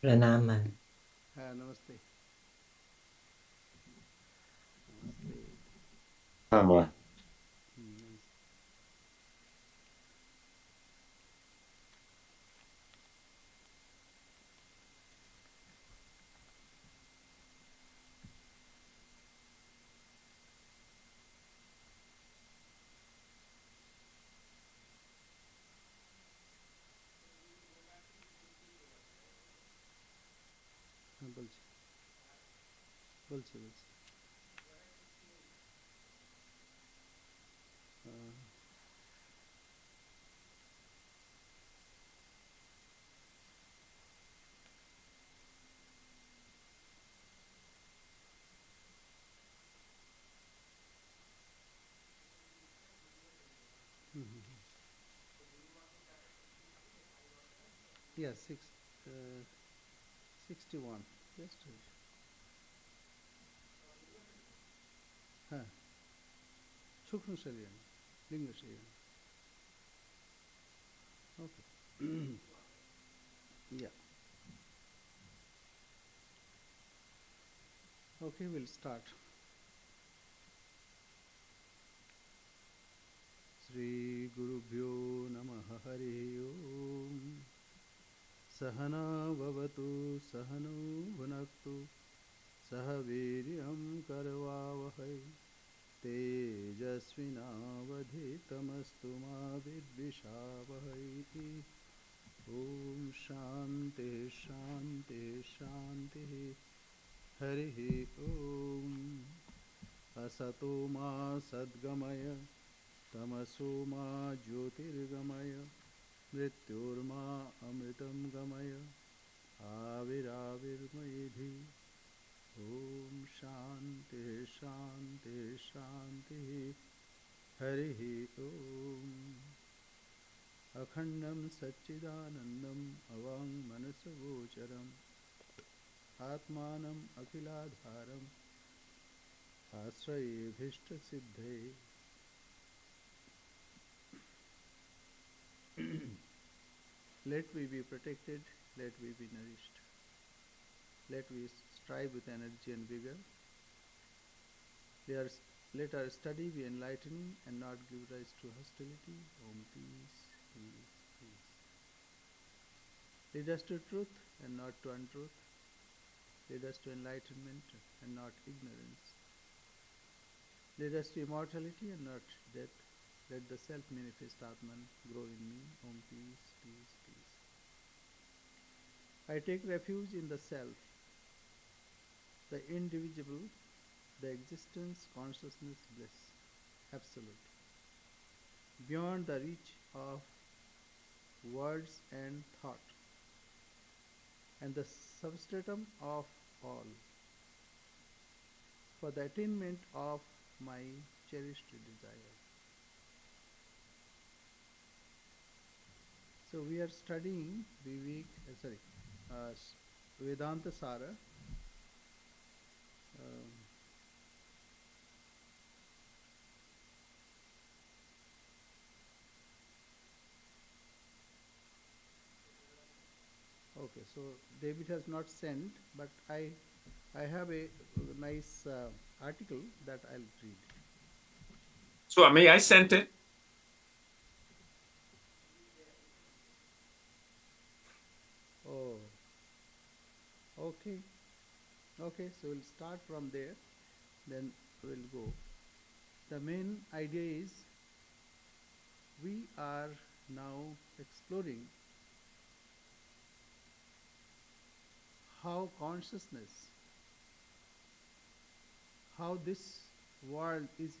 प्रणाम man. हाँ नमस्ते नमस्ते Ama. नमस्ते हाँ বলছি বলছি uh, yeah 61 just हाँ सूक्ष्म शरीर लिंग शरीर okay yeah okay we'll start Shri Gurubhyo Namaha Hari Om Sahana Bhavatu Sahano Bhunaktu Sahaviryam Karvavahai तेजस्विनावधितमस्तु मा विद्विषावहै ॐ शान्ति शान्ति शान्तिः हरिः ॐ असतो मा सद्गमय तमसो मा ज्योतिर्गमय मृत्योर्मा अमृतं गमय आविराविर्मयेधि ॐ शान्ति शान्ति शान्तिः हरिः ॐ अखण्डं सच्चिदानन्दम् अवाङ्मनसगोचरम् आत्मानम् अखिलाधारम् आश्रयेऽभीष्टसिद्धये let we be protected, let we be nourished, let we strive with energy and vigor. Let our study be enlightening and not give rise to hostility. Om peace, peace, peace. Lead us to truth and not to untruth. Lead us to enlightenment and not ignorance. Lead us to immortality and not death. Let the self-manifest Atman grow in me. Om peace, peace, peace. I take refuge in the self, the indivisible, the existence, consciousness, bliss, absolute, beyond the reach of words and thought, and the substratum of all, for the attainment of my cherished desire. So we are studying Vedantasara. Um, okay, so David has not sent, but I have a nice article that I'll read. Swami, I sent it. Oh, okay. Okay, so we'll start from there, then we'll go. The main idea is we are now exploring how consciousness, how this world is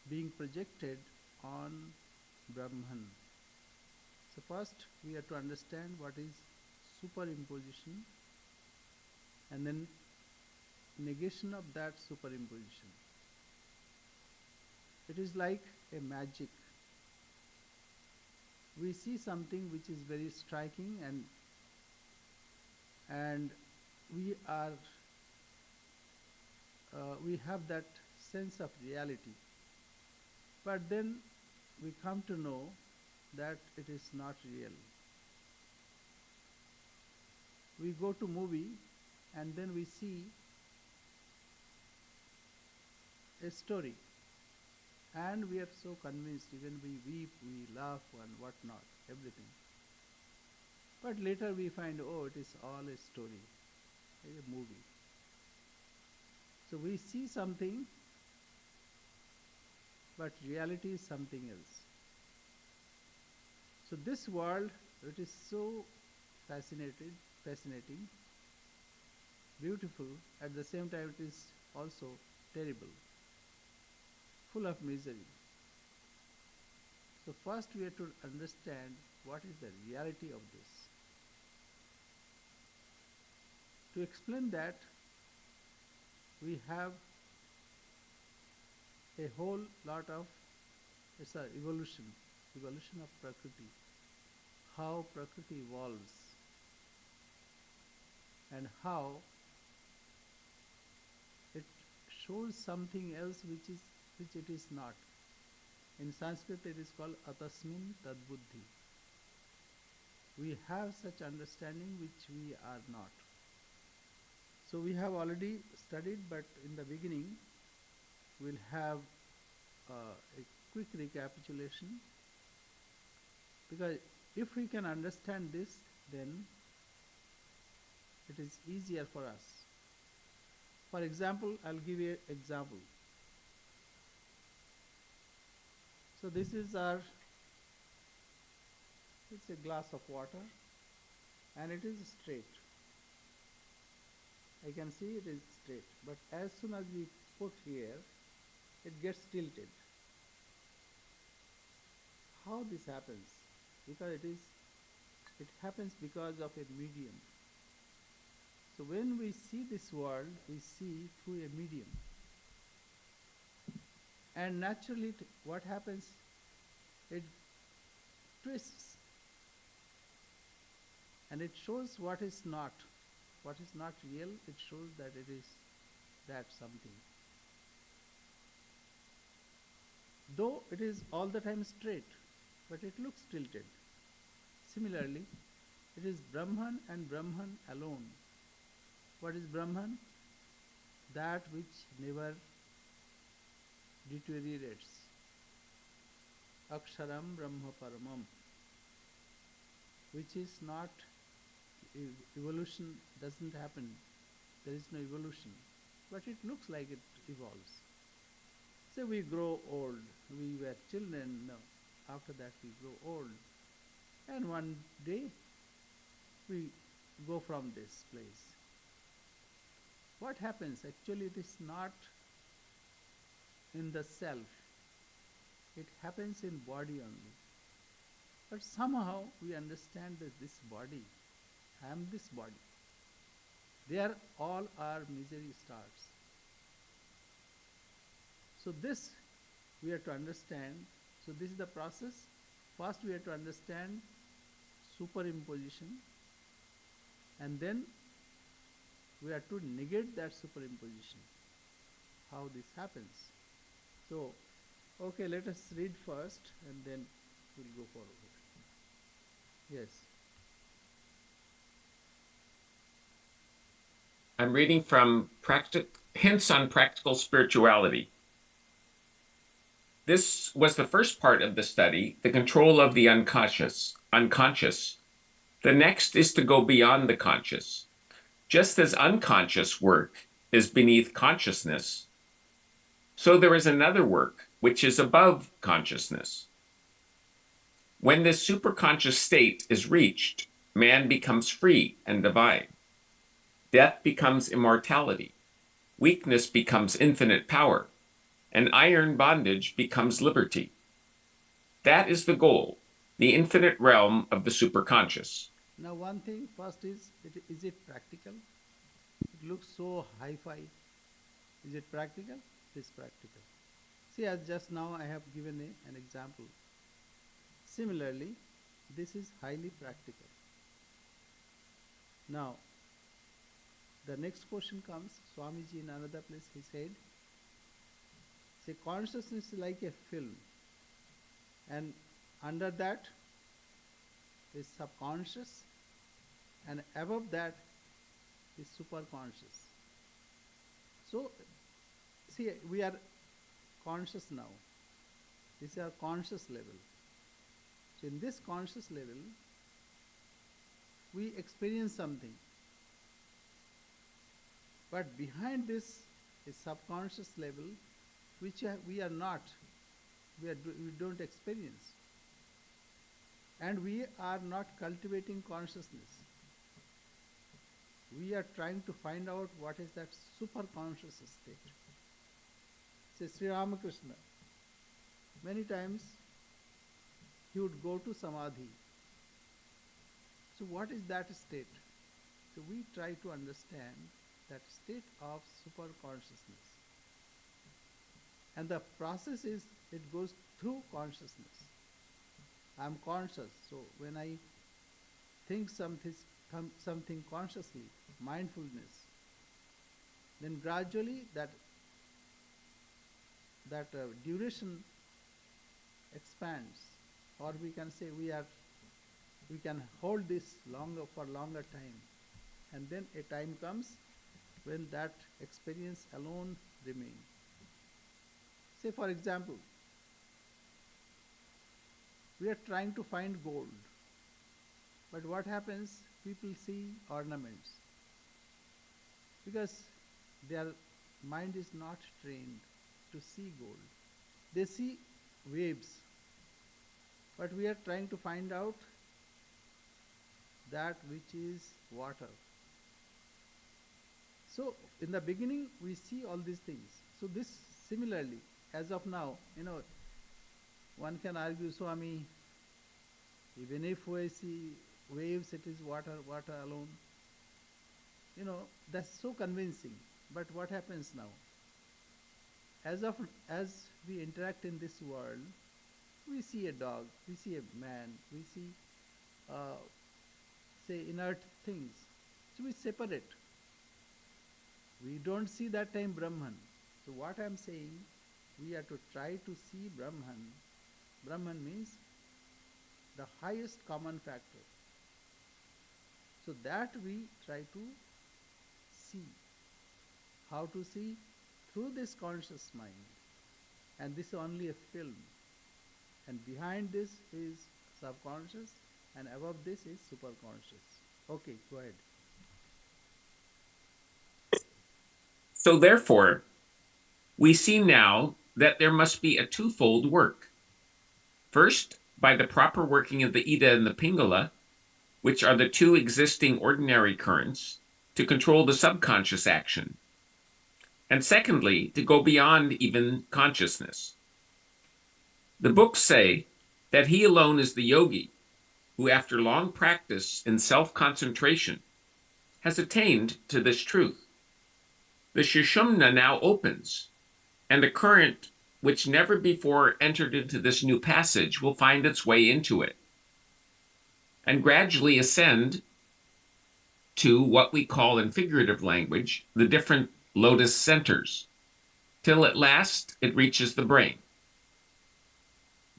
being projected on Brahman. So first we have to understand what is superimposition and then negation of that superimposition. It is like a magic. We see something which is very striking and we are we have that sense of reality, but then we come to know that it is not real. we go to movie and then we see a story, and we are so convinced, even we weep, we laugh and whatnot, everything. But later we find, oh, it is all a story, a movie. So we see something, but reality is something else. So this world, it is so fascinating, beautiful, at the same time it is also terrible, full of misery. So first we have to understand what is the reality of this. To explain that, we have a whole lot of, it's a evolution of Prakriti, how Prakriti evolves and how it shows something else which it is not. In Sanskrit it is called atasmin tadbuddhi. We have such understanding which we are not. So we have already studied, but in the beginning we'll have a quick recapitulation, because if we can understand this, then it is easier for us. For example, I'll give you an example. So this is it's a glass of water and it is straight. I can see it is straight, but as soon as we put here, it gets tilted. How this happens? Because it happens because of a medium. So when we see this world, we see through a medium. And naturally, what happens? It twists. And it shows what is not. What is not real, it shows that it is that something. Though it is all the time straight, but it looks tilted. Similarly, it is Brahman and Brahman alone. What is Brahman? That which never deteriorates. Aksharam Brahma Paramam, which is not, evolution doesn't happen. There is no evolution, but it looks like it evolves. So we grow old. We were children. No. After that we grow old. And one day we go from this place. What happens? Actually it is not in the self. It happens in body only. But somehow we understand that this body, I am this body. They are all our misery stars. So this we have to understand. So this is the process. First we have to understand superimposition, and then we have to negate that superimposition. How this happens. So, okay, let us read first and then we'll go forward. Yes. I'm reading from Hints on Practical Spirituality. This was the first part of the study, the control of the unconscious. The next is to go beyond the conscious. Just as unconscious work is beneath consciousness, so there is another work which is above consciousness. When this superconscious state is reached, man becomes free and divine. Death becomes immortality. Weakness becomes infinite power. And iron bondage becomes liberty. That is the goal, the infinite realm of the superconscious. Now one thing first is it practical? It looks so hi-fi. Is it practical? It is practical. See, as just now I have given an example. Similarly, this is highly practical. Now, the next question comes. Swamiji in another place he said, say consciousness is like a film, and under that is subconscious, and above that is superconscious. So, see, we are conscious now. This is our conscious level. So, in this conscious level, we experience something. But behind this is subconscious level, which we are not, we don't experience. And we are not cultivating consciousness. We are trying to find out what is that super conscious state. Say Sri Ramakrishna, many times he would go to samadhi. So what is that state? So we try to understand that state of super consciousness. And the process is, it goes through consciousness. I am conscious. So when I think something consciously, mindfulness, then gradually that duration expands, or we can say we can hold this for longer time, and then a time comes when that experience alone remains. Say for example, we are trying to find gold, but what happens? People see ornaments because their mind is not trained to see gold. They see waves, but we are trying to find out that which is water. So in the beginning we see all these things. So this similarly, as of now, one can argue, Swami, even if we see waves, it is water alone. That's so convincing. But what happens now? As we interact in this world, we see a dog, we see a man, we see, say, inert things. So we separate. We don't see that time Brahman. So what I am saying, we have to try to see Brahman. Brahman means the highest common factor. So that we try to see. How to see? Through this conscious mind. And this is only a film. And behind this is subconscious, and above this is superconscious. Okay, go ahead. So therefore, we see now that there must be a twofold work. First, by the proper working of the Ida and the Pingala, which are the two existing ordinary currents, to control the subconscious action. And secondly, to go beyond even consciousness. The books say that he alone is the yogi who, after long practice in self-concentration, has attained to this truth. The Sushumna now opens, and the current which never before entered into this new passage will find its way into it, and gradually ascend to what we call in figurative language the different lotus centers, till at last it reaches the brain.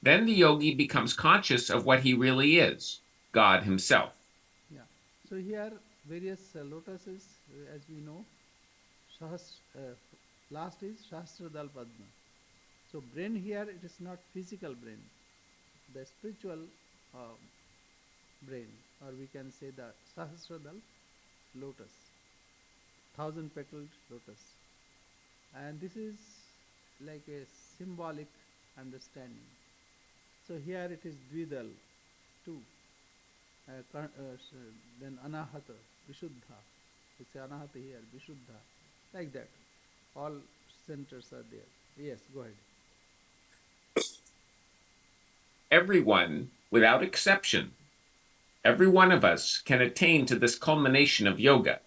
Then the yogi becomes conscious of what he really is, God himself. Yeah. So here various lotuses, as we know, last is Shastradal Padma. So brain here, it is not physical brain, the spiritual brain, or we can say the Sahasradal lotus, 1,000-petaled lotus. And this is like a symbolic understanding. So here it is Dvidal, 2. Then Anahata, Vishuddha. It's Anahata here, Vishuddha. Like that. All centers are there. Yes, go ahead. Everyone, without exception, every one of us can attain to this culmination of yoga.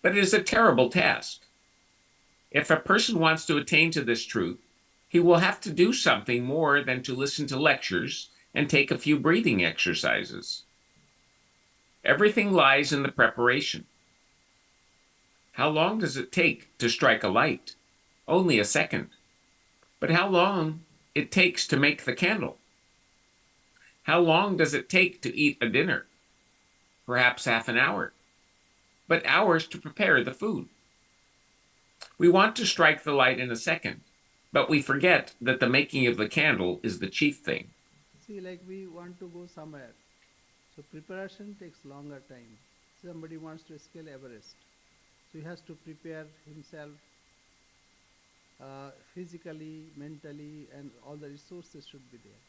But it is a terrible task. If a person wants to attain to this truth, he will have to do something more than to listen to lectures and take a few breathing exercises. Everything lies in the preparation. How long does it take to strike a light? Only a second. But how long it takes to make the candle? How long does it take to eat a dinner? Perhaps half an hour. but hours to prepare the food. We want to strike the light in a second, but we forget that the making of the candle is the chief thing. See, like we want to go somewhere, so preparation takes longer time. Somebody wants to scale Everest, so he has to prepare himself physically, mentally, and all the resources should be there.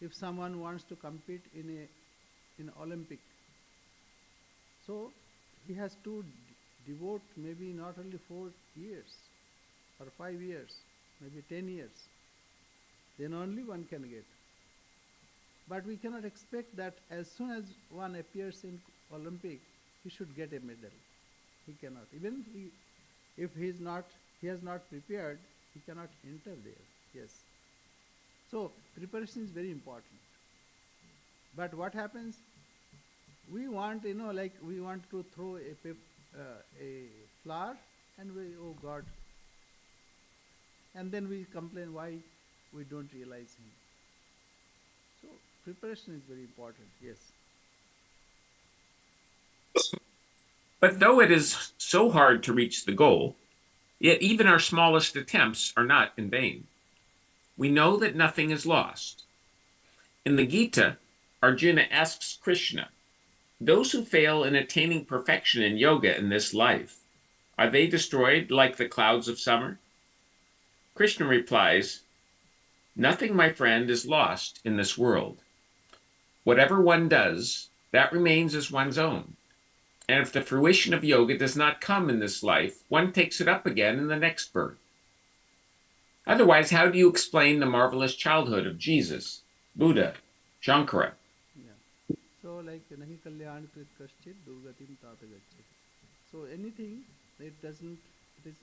If someone wants to compete in Olympic, so he has to devote maybe not only 4 years or 5 years, maybe 10 years. Then only one can get. But we cannot expect that as soon as one appears in Olympic, he should get a medal. He cannot. Even if he has not prepared, he cannot enter there. Yes. So preparation is very important. But what happens? We want, like we want to throw a flower, and we, oh God, and then we complain why we don't realize him. So preparation is very important. Yes. But though it is so hard to reach the goal, yet even our smallest attempts are not in vain. We know that nothing is lost. In the Gita, Arjuna asks Krishna, those who fail in attaining perfection in yoga in this life, are they destroyed like the clouds of summer? Krishna replies, nothing, my friend, is lost in this world. Whatever one does, that remains as one's own. And if the fruition of yoga does not come in this life, one takes it up again in the next birth. Otherwise, how do you explain the marvelous childhood of Jesus, Buddha, Shankara? Yeah. So like nahi kalyan krit kaschit durgatim tata gacchati. So anything it is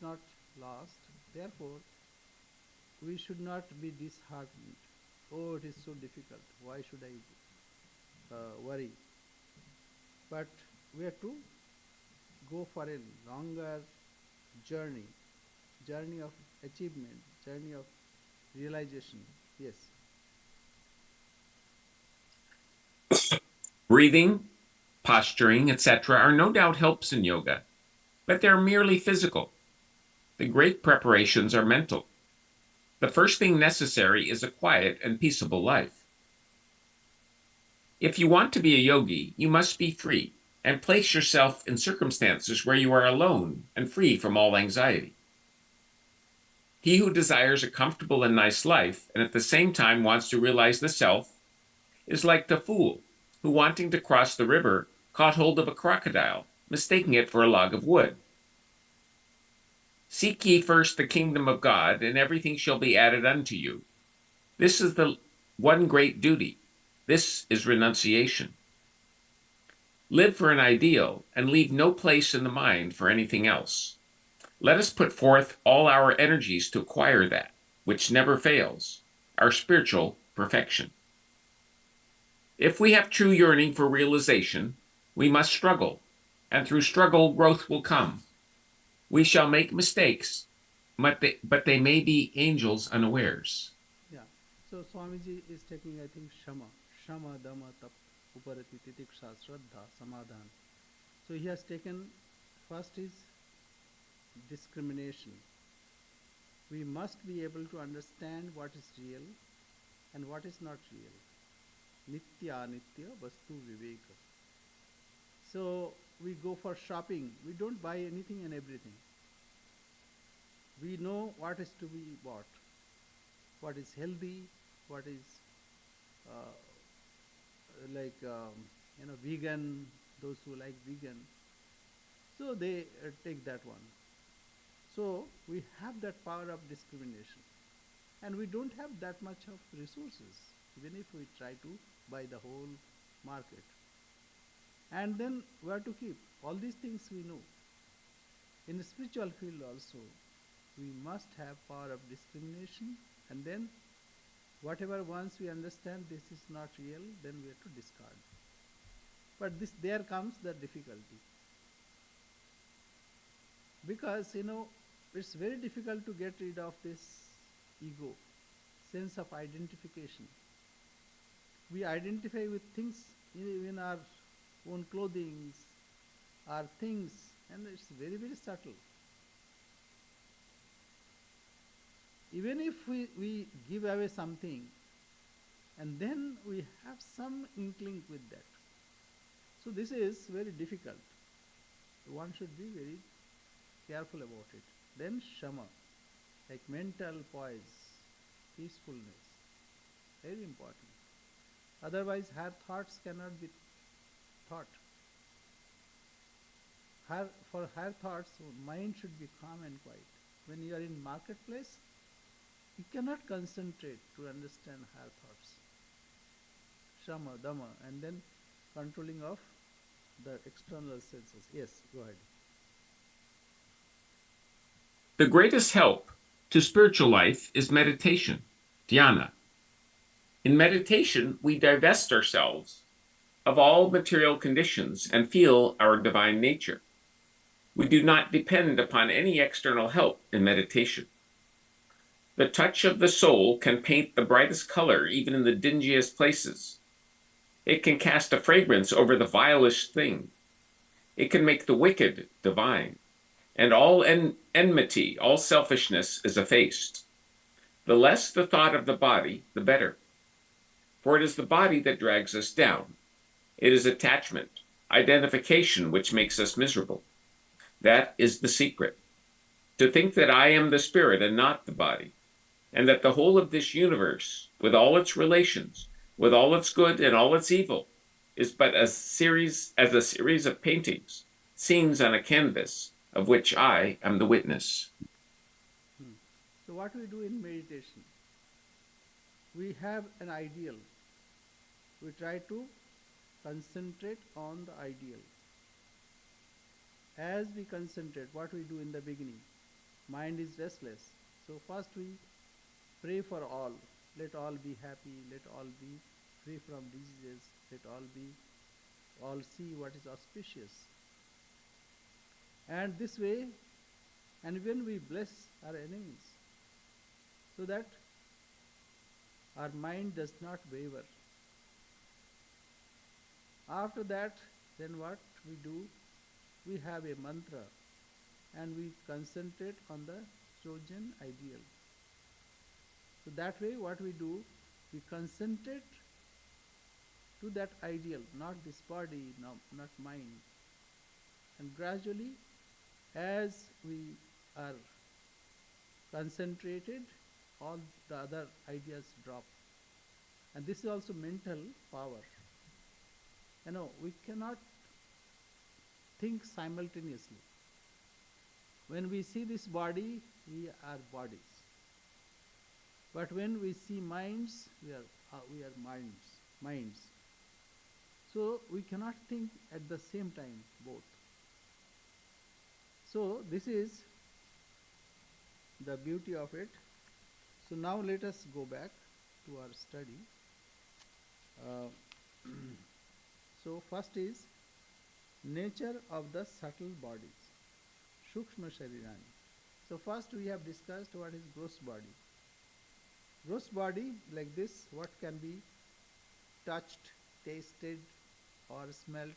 not lost. Therefore, we should not be disheartened. Oh, it is so difficult. Why should I worry? But we have to go for a longer journey, journey of achievement, journey of realization. Yes. Breathing, posturing, etc., are no doubt helps in yoga, but they're merely physical. The great preparations are mental. The first thing necessary is a quiet and peaceable life. If you want to be a yogi, you must be free and place yourself in circumstances where you are alone and free from all anxiety. He who desires a comfortable and nice life and at the same time wants to realize the self is like the fool who, wanting to cross the river, caught hold of a crocodile, mistaking it for a log of wood. Seek ye first the kingdom of God, and everything shall be added unto you. This is the one great duty. This is renunciation. Live for an ideal and leave no place in the mind for anything else. Let us put forth all our energies to acquire that, which never fails, our spiritual perfection. If we have true yearning for realization, we must struggle, and through struggle growth will come. We shall make mistakes, but they may be angels unawares. Yeah. So Swamiji is taking, I think, Shama, Dama, Tap, Uparati, Titiksha, Shraddha, Samadhan. So he has taken, first is discrimination. We must be able to understand what is real and what is not real. Nitya, Nitya, Vastu, Viveka. So we go for shopping. We don't buy anything and everything. We know what is to be bought, what is healthy, what is uh, vegan, those who like vegan. So they take that one. So we have that power of discrimination. And we don't have that much of resources, even if we try to buy the whole market. And then where to keep? All these things we know. In the spiritual field also, we must have power of discrimination, and then whatever once we understand this is not real, then we have to discard. But there comes the difficulty. Because, it's very difficult to get rid of this ego, sense of identification. We identify with things in our own clothing, are things, and it's very, very subtle. Even if we give away something, and then we have some inkling with that. So this is very difficult. One should be very careful about it. Then shama, like mental poise, peacefulness, very important. Otherwise, her thoughts cannot be thought. For her thoughts, mind should be calm and quiet. When you are in marketplace, you cannot concentrate to understand her thoughts. Shama, dama, and then controlling of the external senses. Yes, go ahead. The greatest help to spiritual life is meditation, dhyana. In meditation, we divest ourselves of all material conditions and feel our divine nature. We do not depend upon any external help in meditation. The touch of the soul can paint the brightest color even in the dingiest places. It can cast a fragrance over the vilest thing. It can make the wicked divine, and all enmity, all selfishness is effaced. The less the thought of the body, the better. For it is the body that drags us down. It is attachment, identification, which makes us miserable. That is the secret. To think that I am the spirit and not the body, and that the whole of this universe, with all its relations, with all its good and all its evil, is but a series of paintings, scenes on a canvas, of which I am the witness. So what we do in meditation? We have an ideal. We try to concentrate on the ideal. As we concentrate, what we do in the beginning? Mind is restless. So first we pray for all. Let all be happy. Let all be free from diseases. Let all see what is auspicious. And this way, and when we bless our enemies, so that our mind does not waver. After that, then what we do? We have a mantra and we concentrate on the chosen ideal. So that way what we do, we concentrate to that ideal, not this body, not mind. And gradually, as we are concentrated, all the other ideas drop. And this is also mental power. We cannot think simultaneously. When we see this body, we are bodies. But when we see minds, we are minds. So we cannot think at the same time both. So this is the beauty of it. So now let us go back to our study. So first is nature of the subtle bodies, Shukshma Sharirani. So first we have discussed what is gross body. Gross body like this, what can be touched, tasted or smelt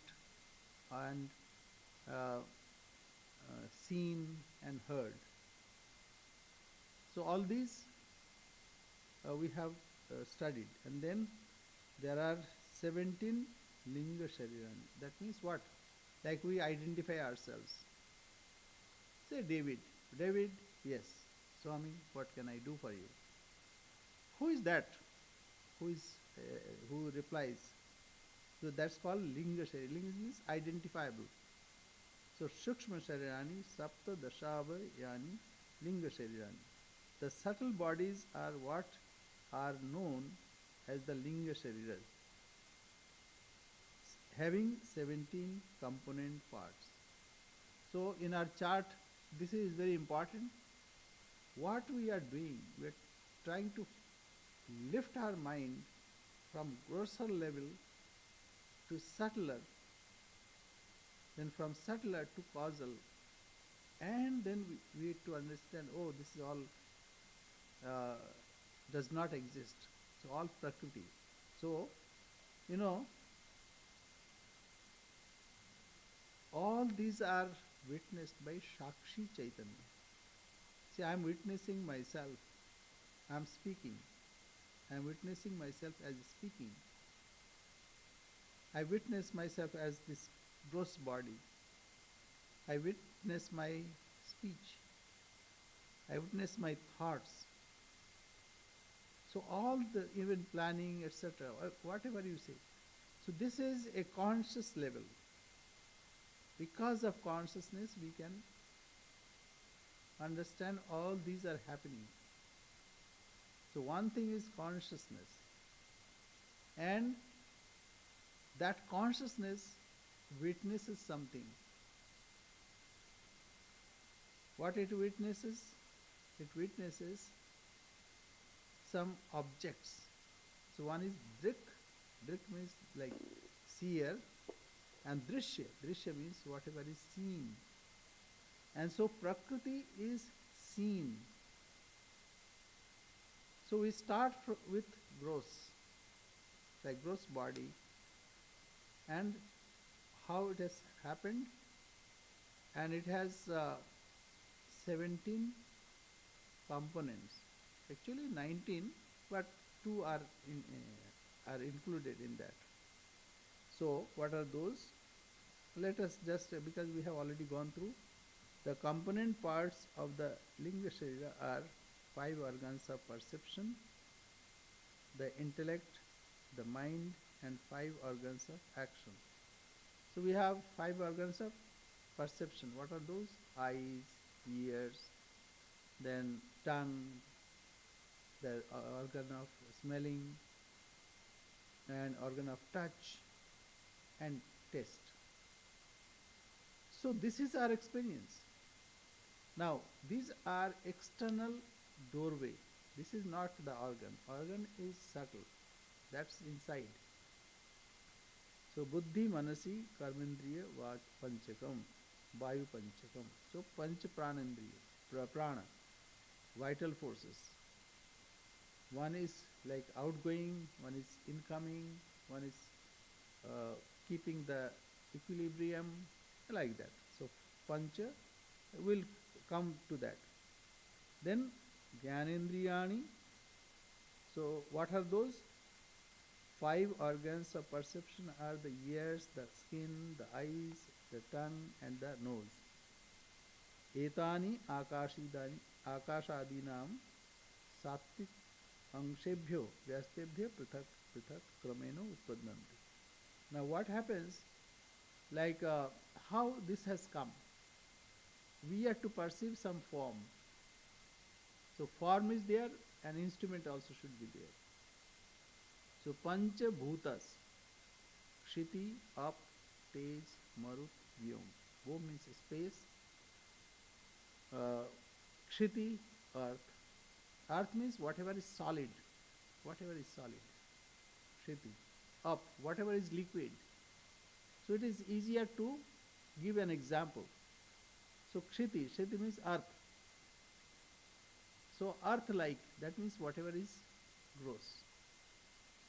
and seen and heard. So all these we have studied, and then there are 17 Linga Sharirani. That means what? Like we identify ourselves. Say David. David, yes. Swami, what can I do for you? Who is that? Who replies? So that's called Linga Sharirani. Linga means identifiable. So Shukshma Sharirani, Sapta Dashava Yani Linga Sharirani. The subtle bodies are what are known as the Linga Shariras, having 17 component parts. So in our chart, this is very important. What we are doing, we are trying to lift our mind from grosser level to subtler, then from subtler to causal, and then we need to understand, oh, this is all does not exist. So all Prakriti. So, all all these are witnessed by Shakshi Chaitanya. See, I am witnessing myself. I am speaking. I am witnessing myself as speaking. I witness myself as this gross body. I witness my speech. I witness my thoughts. So all the even planning, etc., whatever you say. So this is a conscious level. Because of consciousness, we can understand all these are happening. So one thing is consciousness. And that consciousness witnesses something. What it witnesses? It witnesses some objects. So one is drik. Drik means like seer, and drishya. Drishya means whatever is seen. And so Prakriti is seen. So we start with gross, like gross body, and how it has happened. And it has 17 components. Actually 19, but 2 are included in that. So what are those? Let us just, because we have already gone through, the component parts of the Linga Sharira are 5 organs of perception, the intellect, the mind, and 5 organs of action. So we have 5 organs of perception. What are those? Eyes, ears, then tongue, the organ of smelling, and organ of touch, and taste. So this is our experience. Now, these are external doorway. This is not the organ. Organ is subtle. That's inside. So, buddhi, manasi, karmendriya, vak, panchakam, vayu panchakam. So, panch pranendriya, prana, vital forces. One is like outgoing, one is incoming, one is keeping the equilibrium, like that. So, pancha will come to that. Then Jnanendriyani. So what are those? 5 organs of perception are the ears, the skin, the eyes, the tongue, and the nose. Etani akashadinam satvik angshebhyo vyastebhyo prithak prithak krameno utpadanti. Now what happens? Like how this has come? We are to perceive some form. So form is there, and instrument also should be there. So Pancha Bhutas, Kshiti, Up, Tej, Marut, Vyom. Vyom means space. Kshiti, earth. Earth means whatever is solid. Whatever is solid. Kshiti. Up, whatever is liquid. So it is easier to give an example. So Kshiti, Kshiti means earth. So earth-like, that means whatever is gross.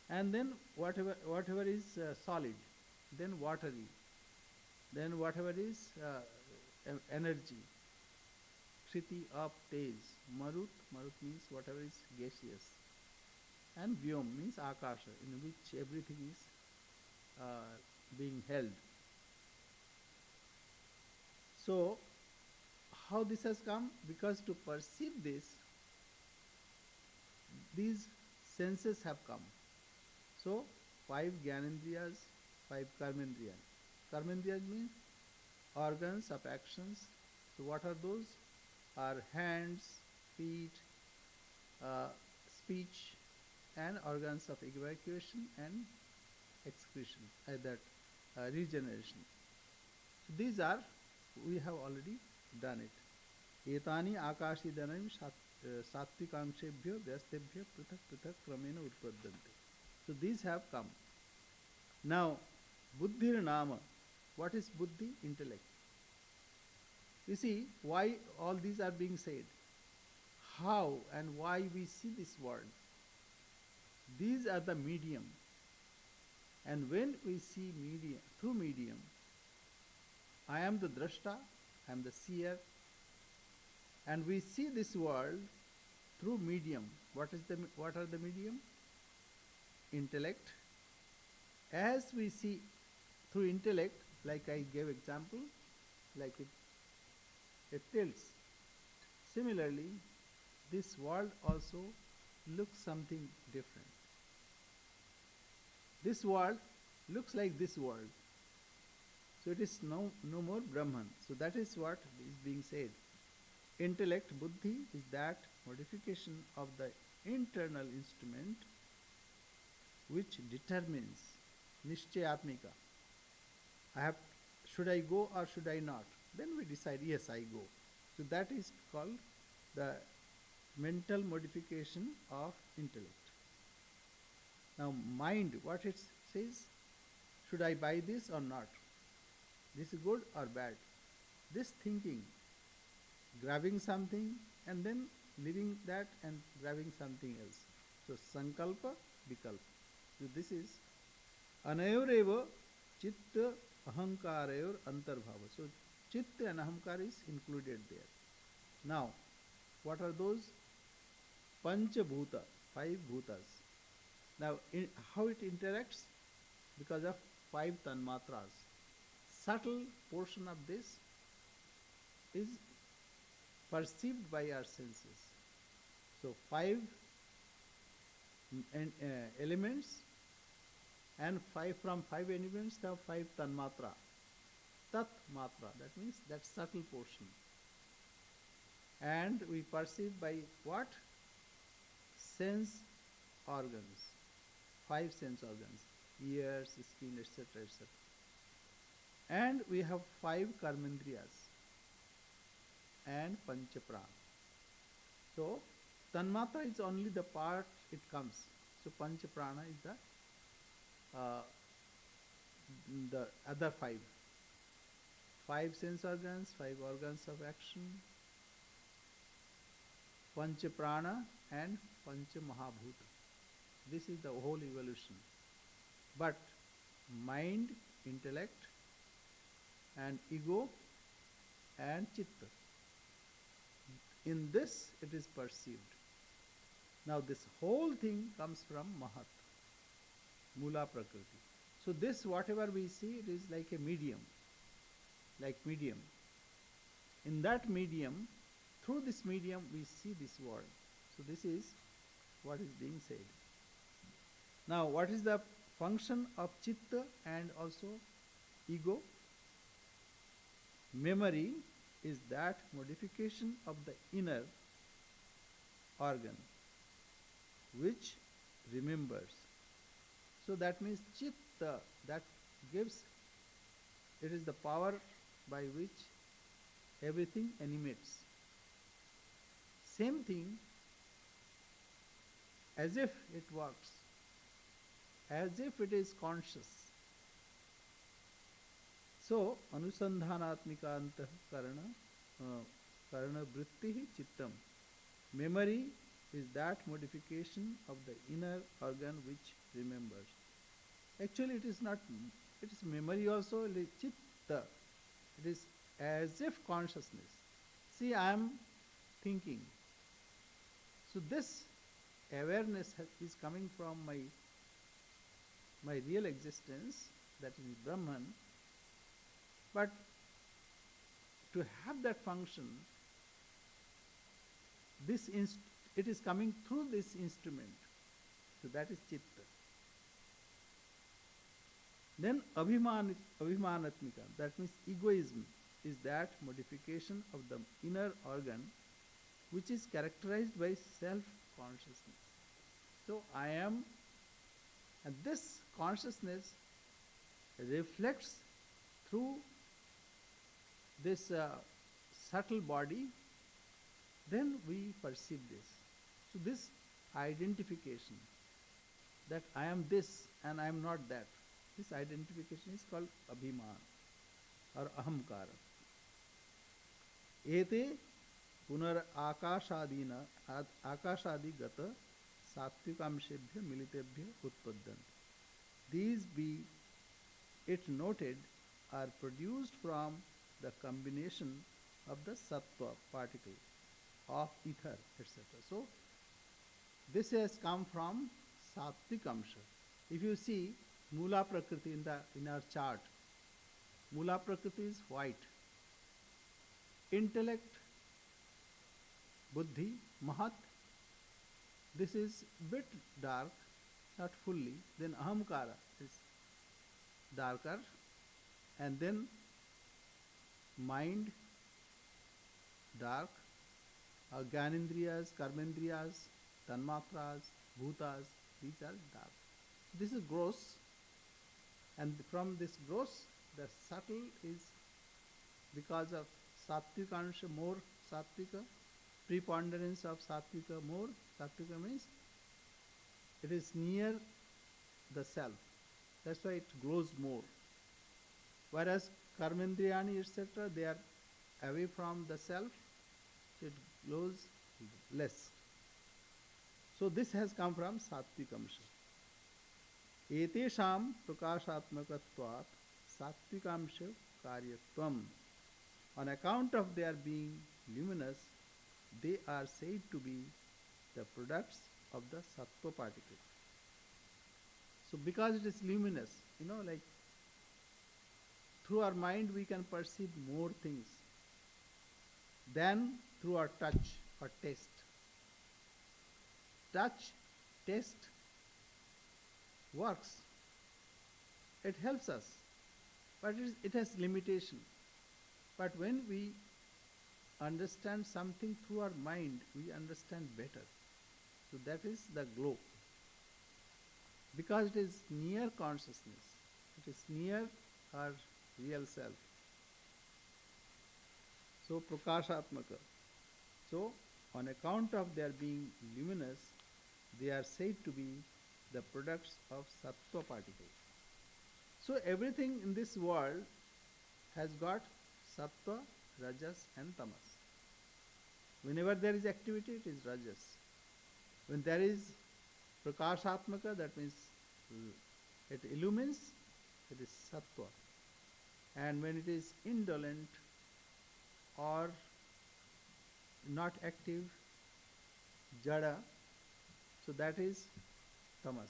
And then whatever is solid, then watery, then whatever is energy. Kshiti, up, tej. Marut, marut means whatever is gaseous. And vyom means akasha, in which everything is being held. So, how this has come? Because to perceive this, these senses have come. So, 5 Jnanendriyas, 5 Karmendriyas. Karmendriyas means organs of actions. So, what are those? Are hands, feet, speech, and organs of evacuation and excretion, that regeneration. So, these are, we have already done it. Etani akashidanam satvikanshebhyo vyastebhyo prithak prithak kramena utpadanti. So these have come. Now, buddhir nama. What is buddhi? Intellect. You see, why all these are being said? How and why we see this world? These are the medium. And when we see medium, through medium, I am the drashta, I am the seer, and we see this world through medium. What are the medium? Intellect. As we see through intellect, like I gave example, like it tilts. Similarly, this world also looks something different. This world looks like this world. So it is no more Brahman. So that is what is being said. Intellect, buddhi, is that modification of the internal instrument which determines nishchayatmika. Should I go or should I not? Then we decide, yes, I go. So that is called the mental modification of intellect. Now mind, what it says, should I buy this or not? This is good or bad? This thinking, grabbing something and then leaving that and grabbing something else. So sankalpa, vikalpa. So this is anayoreva chitta ahankarayor antarbhava. So chitta and ahankara is included there. Now, what are those? Pancha bhuta, 5 bhutas. Now, how it interacts? Because of 5 tanmatras. Subtle portion of this is perceived by our senses. So 5 elements, and from 5 elements there are 5 tanmatra. Tat matra, that means that subtle portion. And we perceive by what? Sense organs. 5 sense organs, ears, skin, etc., etc. And we have 5 karmendriyas and panchaprana. So tanmatra is only the part it comes. So panchaprana is the other 5. 5 sense organs, 5 organs of action, panchaprana and panchamahabhuta. This is the whole evolution. But mind, intellect, and ego, and chitta, in this it is perceived. Now this whole thing comes from Mahat, Mula Prakriti. So this, whatever we see, it is like a medium. In that medium, through this medium we see this world. So this is what is being said. Now what is the function of chitta and also ego? Memory is that modification of the inner organ which remembers. So that means chitta, that gives, it is the power by which everything animates. Same thing, as if it works, as if it is conscious. So, anusandhanatmika antahkarana karana vritti chittam. Memory is that modification of the inner organ which remembers. Actually, it is not, it is memory also, it is chitta. It is as if consciousness. See, I am thinking. So this awareness is coming from my real existence, that is Brahman. But to have that function, it is coming through this instrument. So that is chitta. Then abhimanatmika, that means egoism, is that modification of the inner organ which is characterized by self-consciousness. So I am, and this consciousness reflects through this subtle body, then we perceive this. So this identification, that I am this and I am not that, this identification is called abhiman or ahamkara. Ete punar akashadina akashadi gata satvikamshebhya militebhya utpaddanti. These, be it noted, are produced from the combination of the sattva particle of ether, etc. So this has come from sattvic amsha. If you see Mula Prakriti in our chart, Mula Prakriti is white. Intellect, Buddhi, Mahat, this is bit dark, not fully. Then Ahamkara is darker, and then mind, dark, Gyanendriyas, Karmendriyas, Tanmatras, Bhutas, these are dark. This is gross, and from this gross, the subtle is because of Sattvikansha, more Sattvika, preponderance of Sattvika more. Sattvika means it is near the self. That's why it glows more. Whereas Karmendriyani, etc., they are away from the self, so it glows less. So this has come from Sattvikamsha. Etesham prakashatmakatvat Sattvikamsha karyatvam. On account of their being luminous, they are said to be the products of the sattva particle. So because it is luminous, like through our mind we can perceive more things than through our touch or taste. Touch, taste works. It helps us, but it has limitation. But when we understand something through our mind, we understand better. So that is the glow. Because it is near consciousness, it is near our real self. So prakashatmaka. So on account of their being luminous, they are said to be the products of sattva particle. So everything in this world has got sattva, rajas and tamas. Whenever there is activity, it is rajas. When there is prakashatmaka, that means it illumines, it is sattva. And when it is indolent or not active, jada, so that is tamas.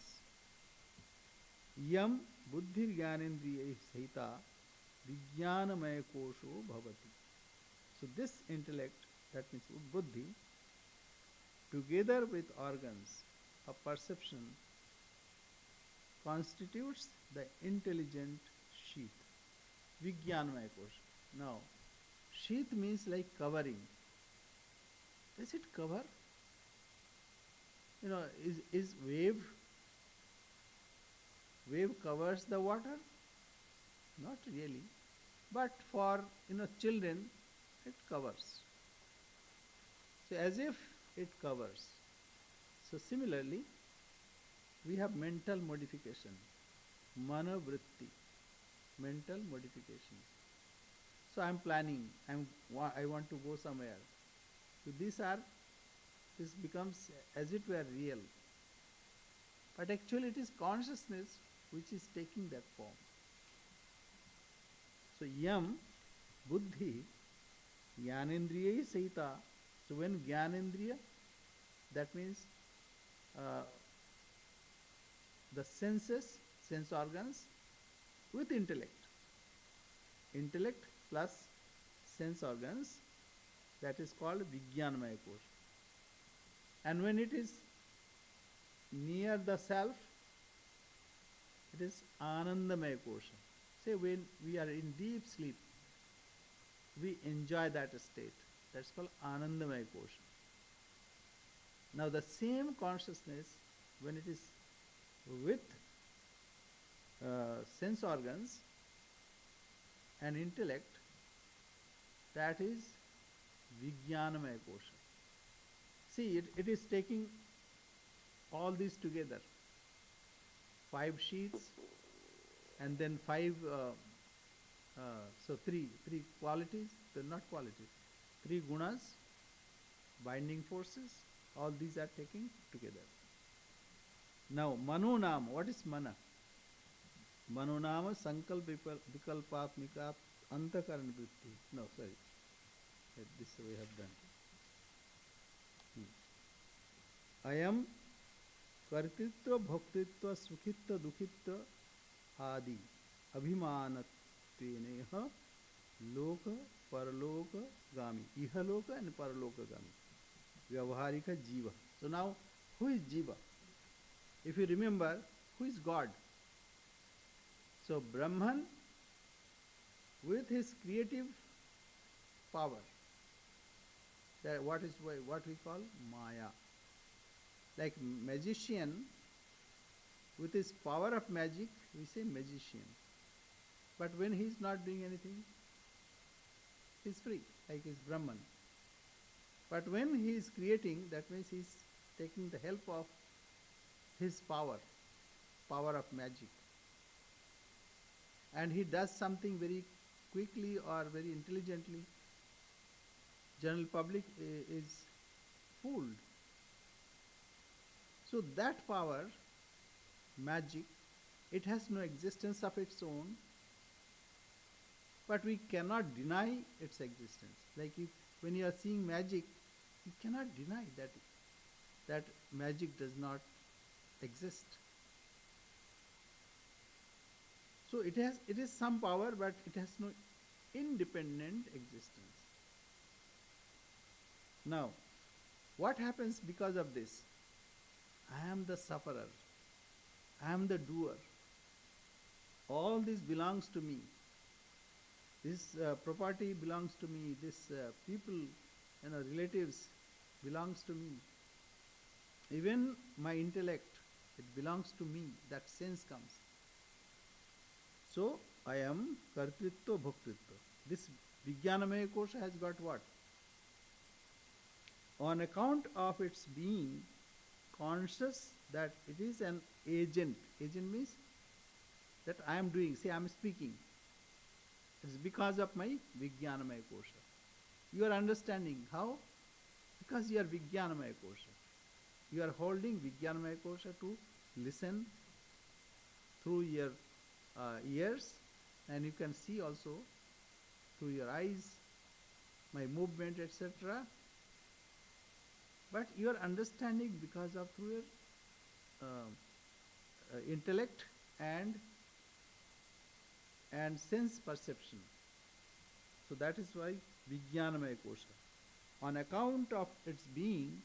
Yam buddhir jnanendriya sahita vijnanamaya kosho bhavati. So this intellect, that means buddhi, together with organs of perception, constitutes the intelligent sheath. Vijnanamaya kosha. Now, sheath means like covering. Does it cover? Is wave covers the water? Not really. But for children, it covers. So as if it covers. So similarly, we have mental modification, manovritti, mental modification. So I am planning. I want to go somewhere. So this becomes as it were real. But actually it is consciousness which is taking that form. So yam, buddhi, jnanendriya sahita. So when jnanendriya, that means the senses, sense organs with intellect. Intellect plus sense organs, that is called vijnanamaya kosha. And when it is near the self, it is anandamaya kosha. Say when we are in deep sleep, we enjoy that state. That's called anandamaya kosha. Now the same consciousness, when it is with sense organs and intellect, that is vijnanamaya kosha. See, it is taking all these together. 5 sheets and then 5, so three qualities, not qualities, 3 gunas, binding forces, all these are taken together. Now, manonam, what is mana? Manonama sankalpa vikalpatmika Antakaran vritti. No, sorry. This we have done. Ayam कर्तृत्व भोक्तृत्व सुखित्व दुखित्व आदि अभिमानत्वेनेह लोक परलोक गामी इहलोक and paraloka gami vyavaharika jiva. So now, who is jiva? If you remember, who is God? So Brahman, with his creative power, that what we call maya, like magician, with his power of magic, we say magician. But when he is not doing anything, he is free, like he is Brahman. But when he is creating, that means he is taking the help of his power of magic. And he does something very quickly or very intelligently. General public is fooled. So that power, magic, it has no existence of its own, but we cannot deny its existence. Like when you are seeing magic, you cannot deny that magic does not exist. So it is some power, but it has no independent existence. Now, what happens because of this? I am the sufferer. I am the doer. All this belongs to me. This property belongs to me. This people, relatives belongs to me. Even my intellect, it belongs to me. That sense comes. So, I am kartritva bhoktritva. This Vijnanamaya kosha has got what? On account of its being conscious that it is an agent. Agent means that I am doing. Say I am speaking. It is because of my Vijnanamaya kosha. You are understanding how? Because you are Vijnanamaya kosha. You are holding Vijnanamaya kosha to listen through your ears, and you can see also through your eyes, my movement, etc. But you are understanding because of through your intellect and sense perception. So that is why Vijnanamaya kosha. On account of its being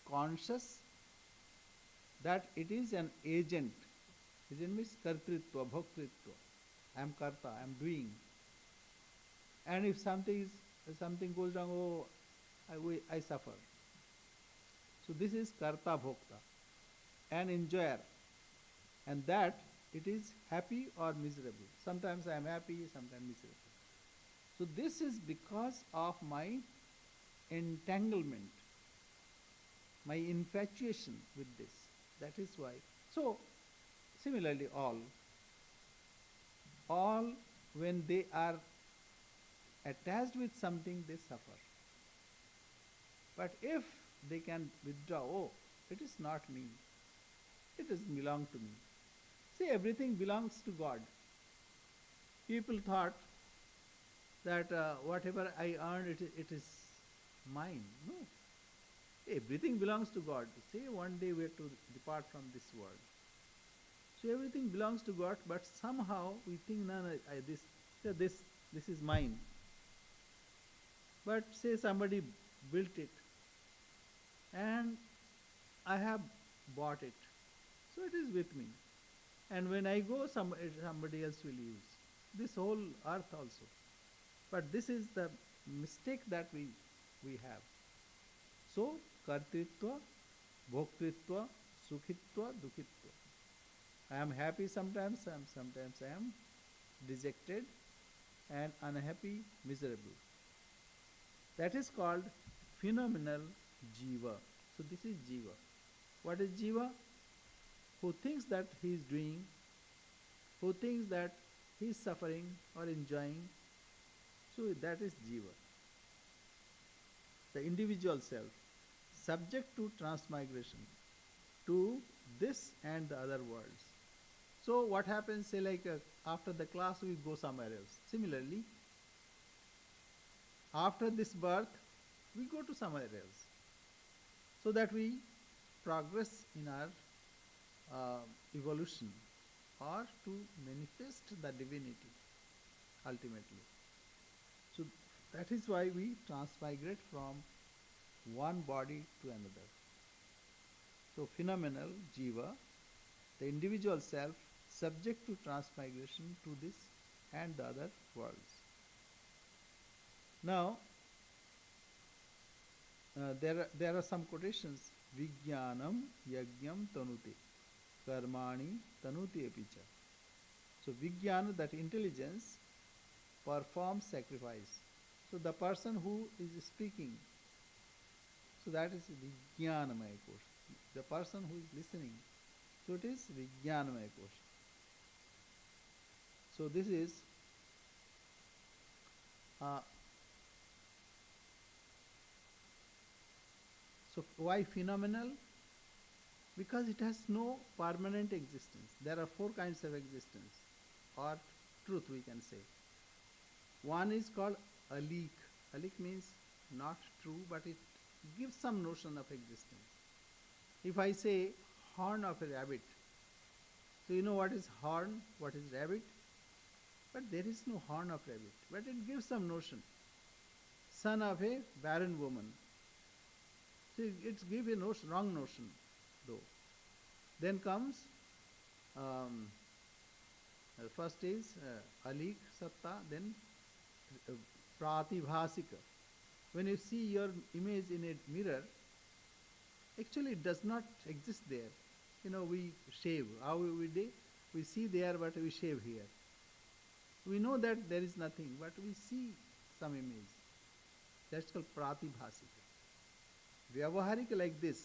conscious that it is an agent. Agent means kartritva, bhoktritva. I am karta, I am doing. And if something goes wrong, oh, I suffer. So this is karta bhokta, an enjoyer. And that it is happy or miserable. Sometimes I am happy, sometimes miserable. So this is because of my entanglement, my infatuation with this. That is why. So similarly all when they are attached with something, they suffer. But if they can withdraw, oh, it is not me, it doesn't belong to me. See, everything belongs to God. People thought that whatever I earned, it is mine. No. Everything belongs to God. Say one day we have to depart from this world. So everything belongs to God, but somehow we think, no, this is mine. But say somebody built it, and I have bought it. So it is with me. And when I go, somebody else will use. This whole earth also. But this is the mistake that we have. So, kartritva, bhoktritva, sukhitva, dukhitva. I am happy sometimes I am dejected and unhappy, miserable. That is called phenomenal jiva. So this is jiva. What is jiva? Who thinks that he is doing, who thinks that he is suffering or enjoying. So that is jiva. The individual self, subject to transmigration to this and the other worlds. So what happens, say like after the class we go somewhere else. Similarly, after this birth, we go to somewhere else, so that we progress in our evolution, or to manifest the divinity ultimately. So that is why we transmigrate from one body to another. So phenomenal jiva, the individual self, subject to transmigration to this and the other worlds. Now, there are some quotations. Vijnanam yajnam tanute, karmani tanute apicha. So vijnana, that intelligence, performs sacrifice. So the person who is speaking, so that is Vijnanamaya Kosha. The person who is listening, so it is Vijnanamaya Kosha. So this is uh, so why phenomenal? Because it has no permanent existence. There are four kinds of existence, or truth we can say. One is called alik. Alik means not true, but it gives some notion of existence. If I say horn of a rabbit, so you know what is horn, what is rabbit? But there is no horn of rabbit, but it gives some notion. Son of a barren woman. So it gives a notion, wrong notion, though. Then comes, first is alik, satta, then pratibhasika. When you see your image in a mirror, actually it does not exist there. You know, we shave. How we do? We see there, but we shave here. We know that there is nothing, but we see some image. That's called pratibhasika. Vyavaharik like this.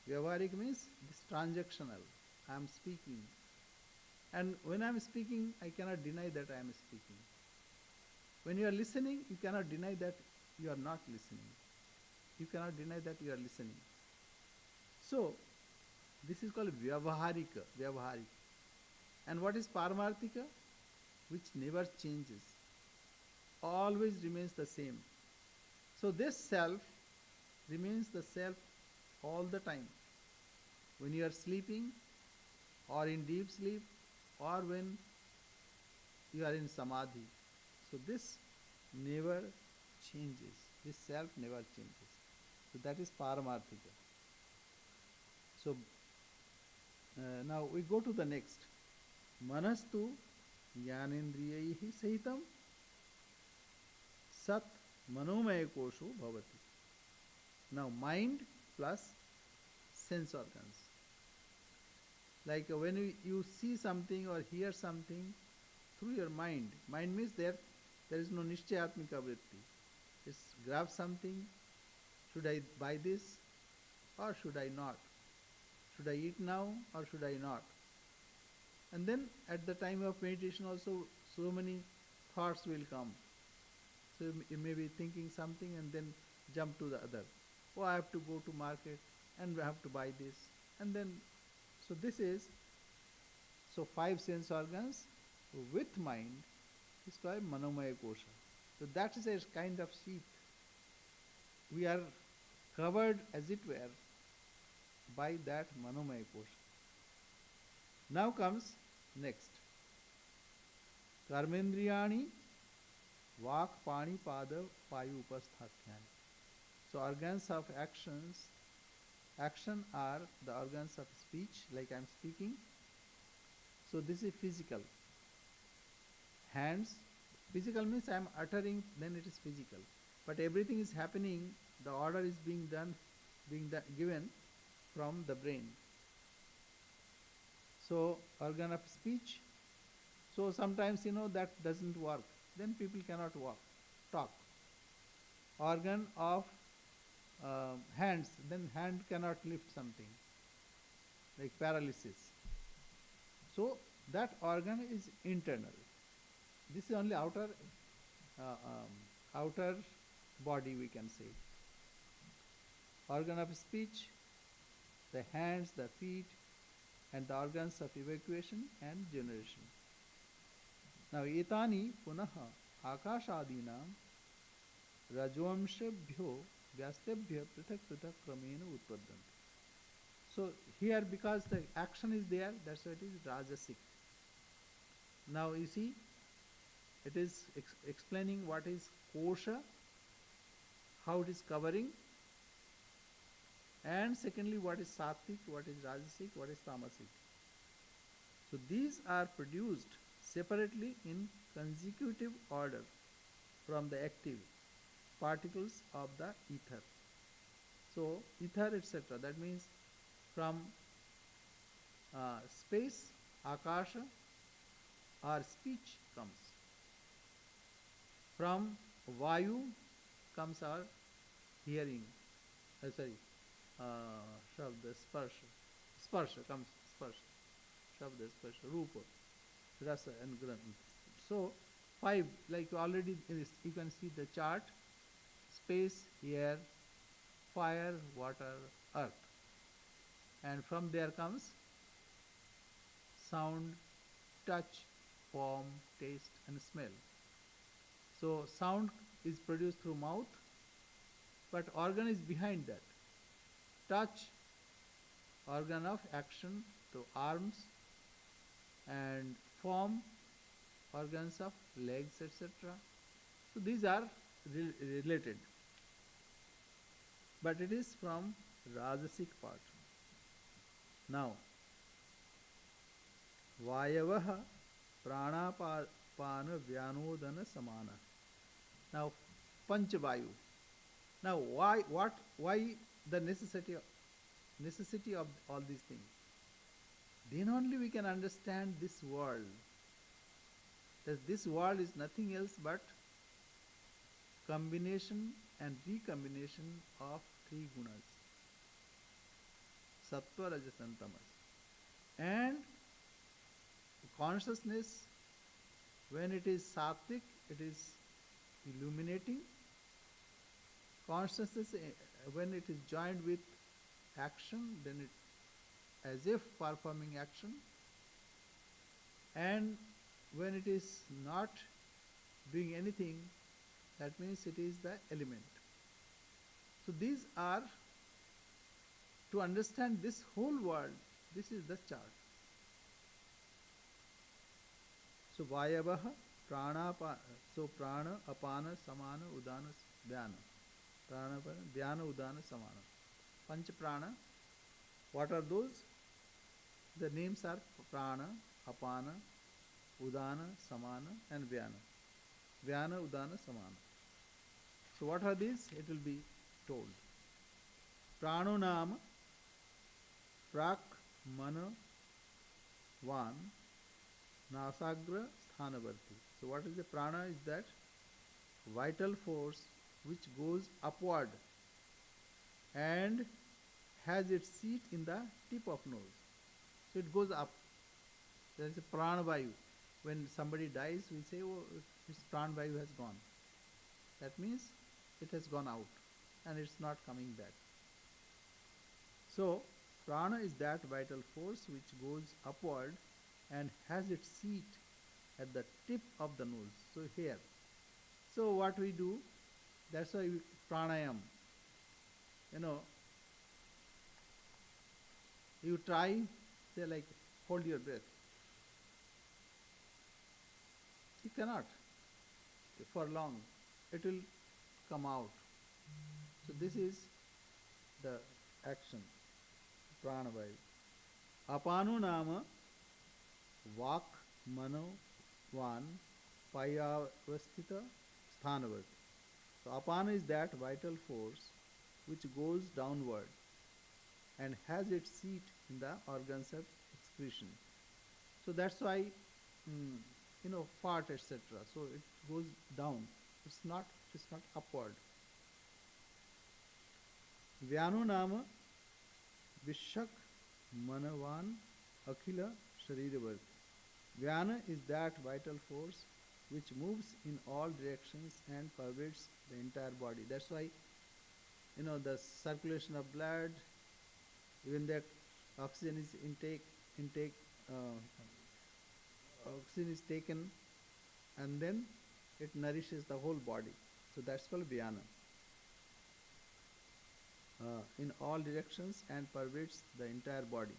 Vyavaharik means this transactional. I am speaking. And when I am speaking, I cannot deny that I am speaking. When you are listening, you cannot deny that you are not listening. You cannot deny that you are listening. So, this is called Vyavaharika. Vyavaharik. And what is Paramarthika? Which never changes. Always remains the same. So this self remains the self all the time. When you are sleeping, or in deep sleep, or when you are in samadhi. So this never changes. This self never changes. So that is Paramarthika. So now we go to the next. Manastu jnanendriyaihi sahitam sat manomaya kosho bhavati. Now mind plus sense organs. Like when you see something or hear something through your mind. Mind means there is no nishchayatmika vritti. Just grab something. Should I buy this or should I not? Should I eat now or should I not? And then at the time of meditation also so many thoughts will come. So you may be thinking something and then jump to the other. Oh, I have to go to market and I have to buy this. And then, so this is, so five sense organs with mind is called Manomaya Kosha. So that is a kind of sheath. We are covered, as it were, by that Manomaya Kosha. Now comes next. Karmendriyani Vak Pani Pada Payu Upasthathyani. So organs of actions, action are the organs of speech, like I am speaking. So this is physical. Hands, physical means I am uttering, then it is physical. But everything is happening, the order is being given from the brain. So organ of speech, so sometimes that doesn't work. Then people cannot talk. Organ of hands, then hand cannot lift something, like paralysis. So that organ is internal. This is only outer body, we can say. Organ of speech, the hands, the feet, and the organs of evacuation and generation. Now, etani punaha akashadinam rajvamshabhyo vyastebhya prithak prithak kramena utpadanti. So here because the action is there, that's why it is rajasic. Now you see, it is explaining what is kosha, how it is covering, and secondly what is sattvic, what is rajasic, what is tamasic. So these are produced separately in consecutive order from the active particles of the ether. So ether, etc. That means from space, akasha, or speech comes. From vayu comes our hearing. Sorry, shabda, sparsha. Sparsha comes, sparsha. Shabda, sparsha, rupa, rasa, and granta. So, five, like already you can see the chart: space, air, fire, water, earth. And from there comes sound, touch, form, taste, and smell. So, sound is produced through mouth, but organ is behind that. Touch, organ of action to arms, and form, organs of legs, etc. So these are related, but it is from rajasic part. Now, vayavaha pranapana vyanodana samana. Now, panchavayu. Now, why the necessity of all these things? Then only we can understand this world. That this world is nothing else but combination and recombination of three gunas: sattva, rajas, and tamas. And consciousness, when it is sattvic, it is illuminating. Consciousness, when it is joined with action, then it as if performing action. And when it is not doing anything, that means it is the element. So these are, to understand this whole world, this is the chart. So vayavaha, so prana, apana, samana, udana, dhyana. Prana, dhyana, udana, samana. Panch prana. What are those? The names are prana, apana, udana, samana, and vyana. Vyana, udana, samana. So what are these? It will be told. Prano nama, prak, mana, van, nasagra, sthanavarti. So what is the prana? Is that vital force which goes upward and has its seat in the tip of nose. So it goes up. There is a pranavayu. When somebody dies, we say, oh, his pranavayu has gone. That means it has gone out and it's not coming back. So prana is that vital force which goes upward and has its seat at the tip of the nose. So here. So what we do, that's why pranayam. You try, say like, hold your breath. You cannot for long. It will come out. So this is the action, pranavayu. Apanu nama vak mano van payavastita sthanavati. So apana is that vital force which goes downward and has its seat in the organs of excretion. So that's why, fart, etc. So it goes down. It's not upward. Vyanu nama vishak manavan akhila shariravarti. Vyana is that vital force which moves in all directions and pervades the entire body. That's why, the circulation of blood, even that oxygen is oxygen is taken, and then it nourishes the whole body. So that's called Vyana. In all directions and pervades the entire body.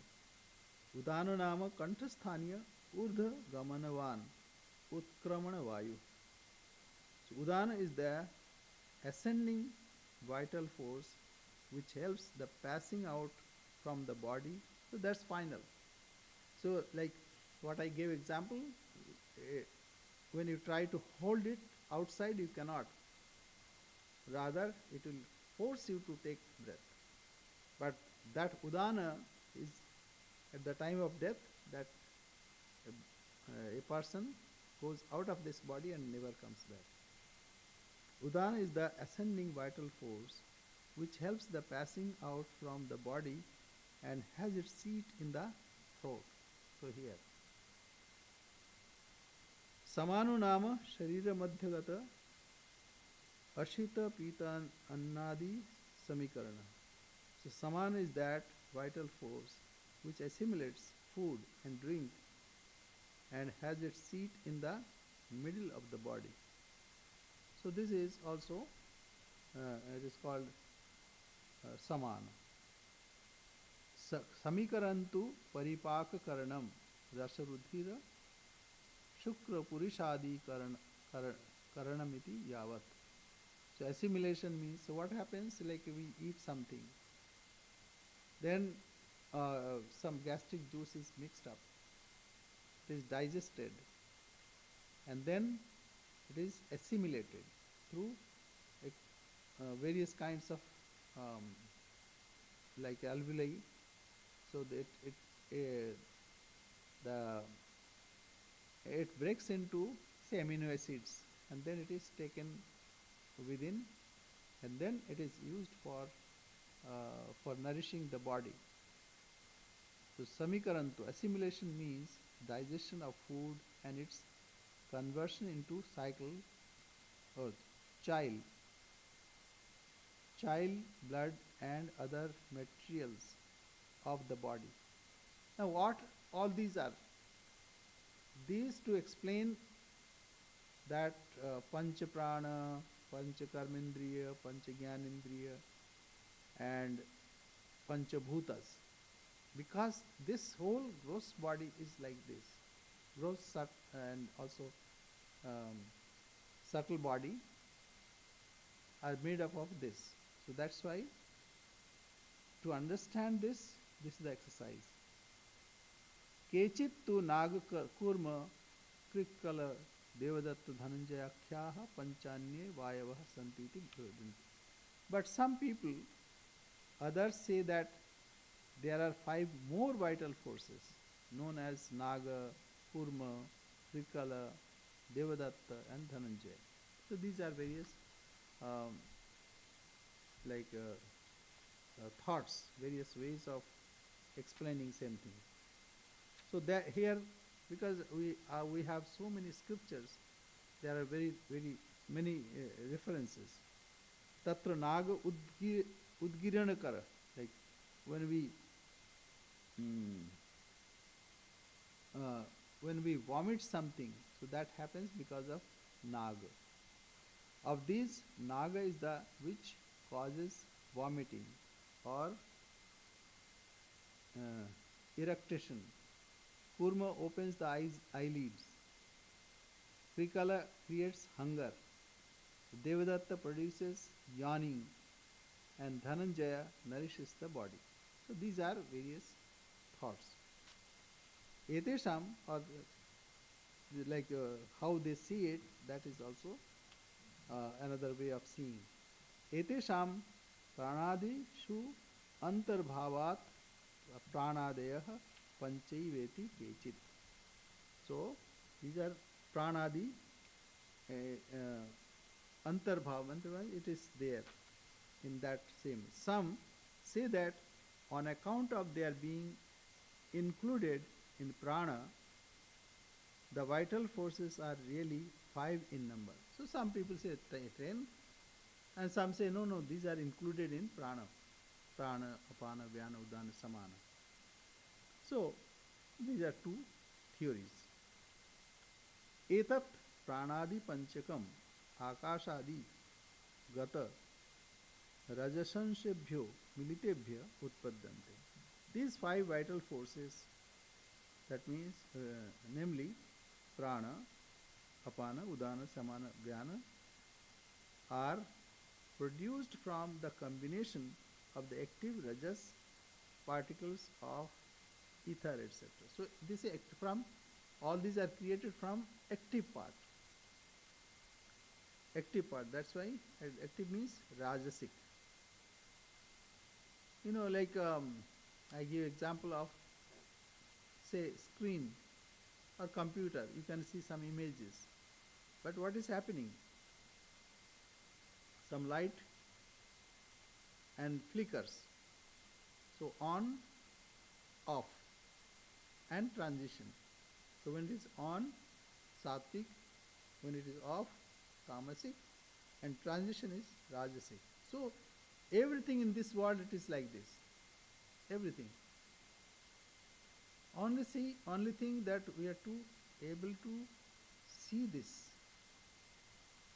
Udana nama kanthasthaniya urdha gamanavan utkramana vayu. So Udana is the ascending vital force which helps the passing out from the body. So that's final. So like what I gave example, eh, when you try to hold it outside, you cannot. Rather, it will force you to take breath. But that udana is at the time of death that a person goes out of this body and never comes back. Udana is the ascending vital force which helps the passing out from the body and has its seat in the throat. So here. Samanu nama sharira madhyagata ashita pita annadi samikarana. So samana is that vital force which assimilates food and drink and has its seat in the middle of the body. So this is also, it is called samana. Samikarantu paripaka karanam rasarudhira shukra purishadi karanamiti yavat. So assimilation means, so what happens, like we eat something, then some gastric juice is mixed up, it is digested, and then it is assimilated through various kinds of like alveoli. So that it breaks into, say, amino acids, and then it is taken within, and then it is used for nourishing the body. So samikarantu, assimilation means digestion of food and its conversion into cycle or chyle, blood and other materials of the body. Now what all these are? These to explain that pancha prana, pancha karmendriya, pancha jnanendriya and pancha bhutas. Because this whole gross body is like this. Gross and also subtle body are made up of this. So that's why to understand this, this is the exercise. Kechit tu nag kurma krikkala devadatta dhananjayakyaha panchanye vayavaha santiti bhavanti. But some people, others say that there are 5 more vital forces known as Naga, Kurma, Krikala, Devadatta and Dhananjaya. So these are various thoughts, various ways of explaining same thing. So that here, because we have so many scriptures, there are very many references. Tatra Naga Udgiranakara, like when we vomit something, so that happens because of Naga. Of these, Naga is the which causes vomiting or eructation. Kurma opens the eyelids. Krikala creates hunger. Devadatta produces yawning, and Dhananjaya nourishes the body. So these are various thoughts. Etesham, or like how they see it, that is also another way of seeing. Etesham pranadishu antarbhavat pranadayah panchaiveti kechit. So these are pranadi antarbhav, it is there in that same. Some say that on account of their being included in prana, the vital forces are really 5 in number. So some people say 10, and some say no, these are included in prana. Prana, apana, vyana, udana, samana. So these are 2 theories. Etat pranadi panchakam akashadi gata rajasanshebhyo militebhya utpadyante. These five vital forces, that means, namely prana, apana, udana, samana, vyana, are produced from the combination of the active rajas particles of ether, etc. So this is from all these are created from active part. Active part. That's why active means rajasic. Like I give example of, say, screen or computer. You can see some images, but what is happening? Some light and flickers. So on, off, and transition. So when it is on, sattvic, when it is off, tamasic, and transition is rajasic. So everything in this world, it is like this. Everything. Only thing that we are able to see this.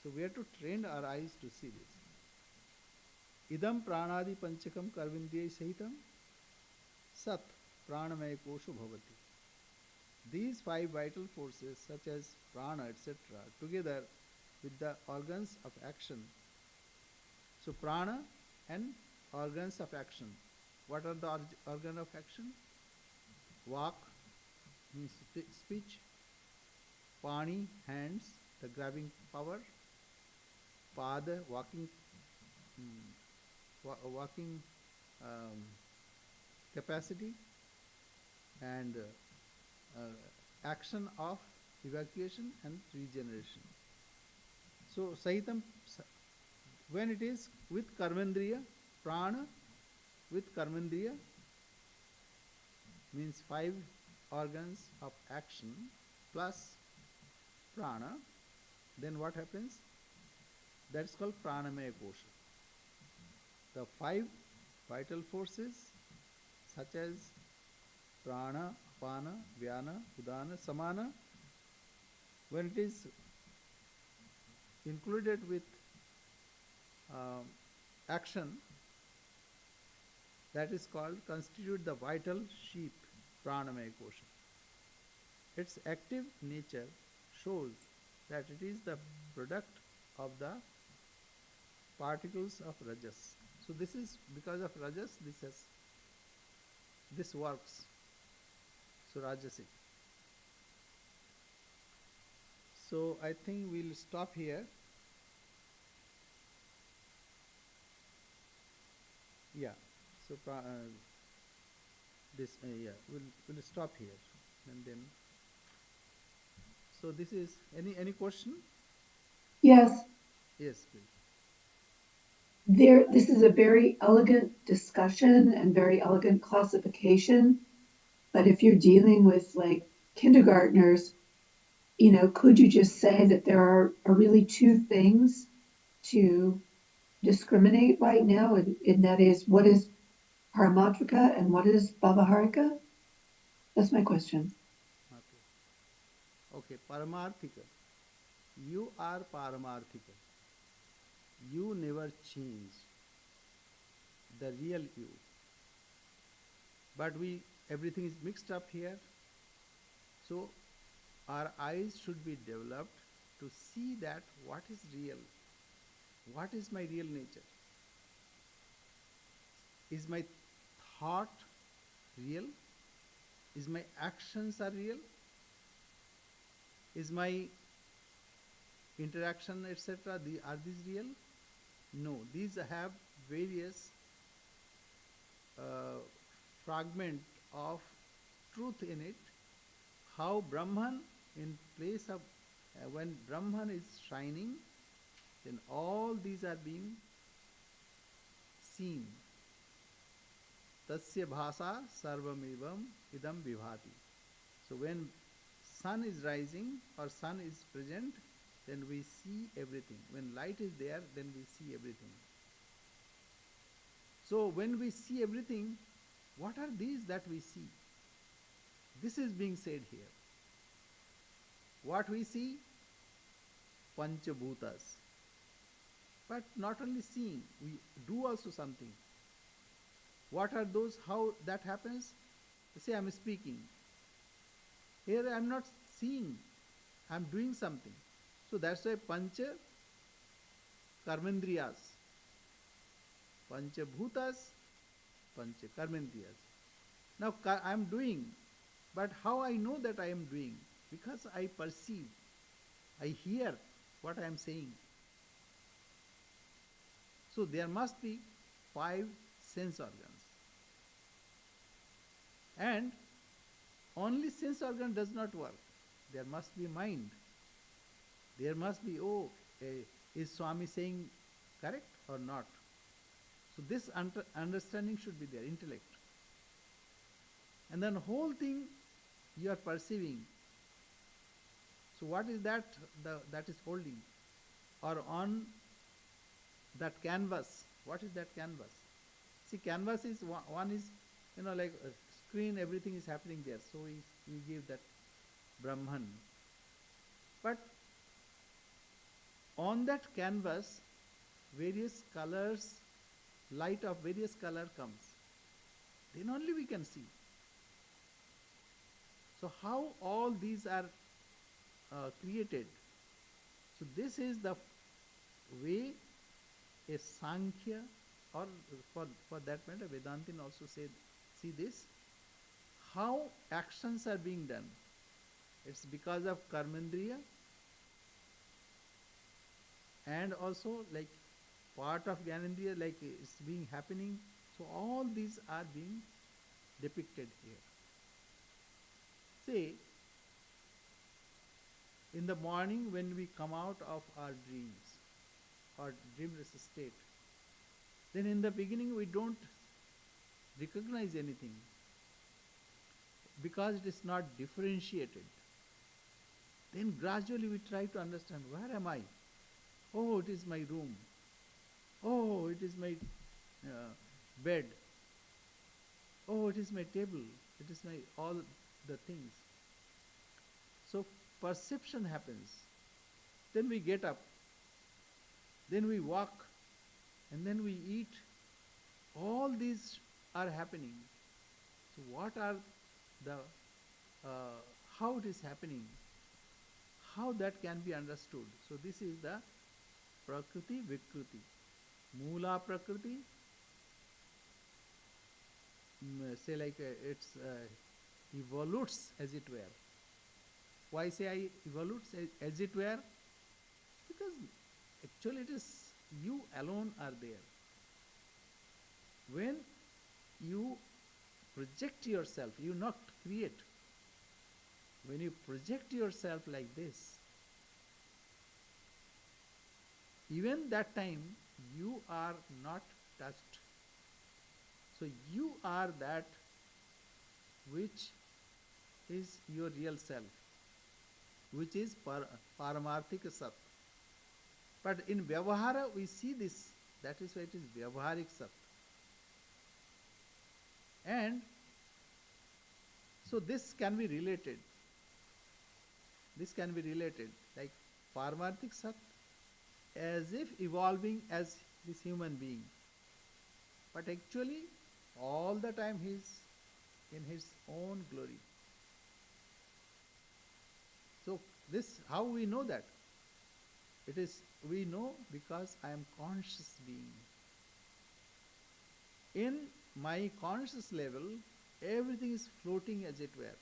So we have to train our eyes to see this. Idam pranadi panchakam karvindriya sahitam sat pranamaya kosho bhavati. These five vital forces, such as prana, etc., together with the organs of action. So prana and organs of action. What are the organs of action? Vak means speech, pani, hands, the grabbing power, pada, walking capacity, and action of evacuation and regeneration. So sahitam, when it is with karmendriya, prana with karmendriya means five organs of action plus prana, then what happens? That's called pranamaya kosha. The five vital forces, such as prana, apana, vyana, udana, samana, when it is included with action, that is called, constitute the vital sheath, pranamaya kosha. Its active nature shows that it is the product of the particles of rajas. So this is because of rajas, this works. So rajasic. So I think we'll stop here. Yeah. So we'll stop here, and then. So this is any question? Yes. Yes, please. This is a very elegant discussion and very elegant classification. But if you're dealing with like kindergartners, could you just say that there are really two things to discriminate right now? And that is, what is Paramatrika and what is Bhavaharika? That's my question. Okay, Paramarthika. You are Paramarthika. You never change. The real you. But everything is mixed up here. So our eyes should be developed to see that what is real. What is my real nature? Is my thought real? Is my actions are real? Is my interaction, etc., are these real? No, these have various fragment of truth in it. How Brahman, in place of when Brahman is shining, then all these are being seen. Tasya bhasa sarvamevam idam vibhati. So when sun is rising or sun is present, then we see everything. When light is there, then we see everything. So when we see everything, what are these that we see? This is being said here. What we see? Panchabhutas. But not only seeing, we do also something. What are those? How that happens? Say I'm speaking. Here I'm not seeing, I'm doing something. So that's why Pancha Karmendriyas, Pancha Bhutas, Pancha Karmendriyas. Now I am doing, but how I know that I am doing? Because I perceive, I hear what I am saying. So there must be 5 sense organs. And only sense organ does not work. There must be mind. There must be, is Swami saying correct or not? So this understanding should be there, intellect. And then whole thing you are perceiving. So what is that that is holding? Or on that canvas, what is that canvas? See, canvas is one is, like a screen, everything is happening there. So we give that Brahman. But on that canvas, various colors, light of various color comes. Then only we can see. So how all these are created? So this is the way a Sankhya, or for that matter Vedantin also said, see this, how actions are being done. It's because of Karmendriya, and also like part of Gyanendriya, like it's being happening. So all these are being depicted here. Say, in the morning when we come out of our dreams or dreamless state, then in the beginning we don't recognize anything because it is not differentiated. Then gradually we try to understand, where am I? Oh, it is my room. Oh, it is my bed. Oh, it is my table. It is my all the things. So perception happens. Then we get up. Then we walk. And then we eat. All these are happening. So what are the, how it is happening? How that can be understood? So this is the Prakriti Vikruti. Mula Prakriti, say like it's evolutes as it were. Why say I evolutes as it were? Because actually it is you alone are there. When you project yourself, you not create. When you project yourself like this, even that time you are not touched. So you are that which is your real self, which is Paramarthika Sat. But in Vyavahara we see this, that is why it is Vyavaharik Sat. And so this can be related. This can be related, like Paramarthik Sat, as if evolving as this human being. But actually, all the time he is in his own glory. So this, how we know that? It is, we know because I am conscious being. In my conscious level, everything is floating as it were.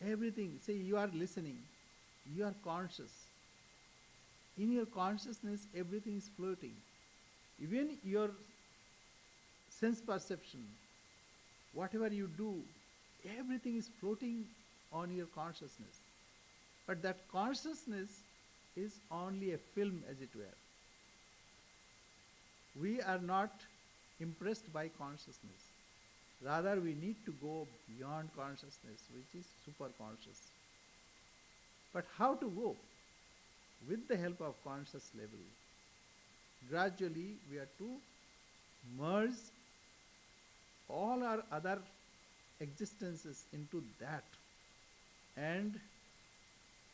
Everything, say you are listening, you are conscious. In your consciousness, everything is floating. Even your sense perception, whatever you do, everything is floating on your consciousness. But that consciousness is only a film, as it were. We are not impressed by consciousness. Rather, we need to go beyond consciousness, which is superconscious. But how to go? With the help of conscious level. Gradually, we are to merge all our other existences into that and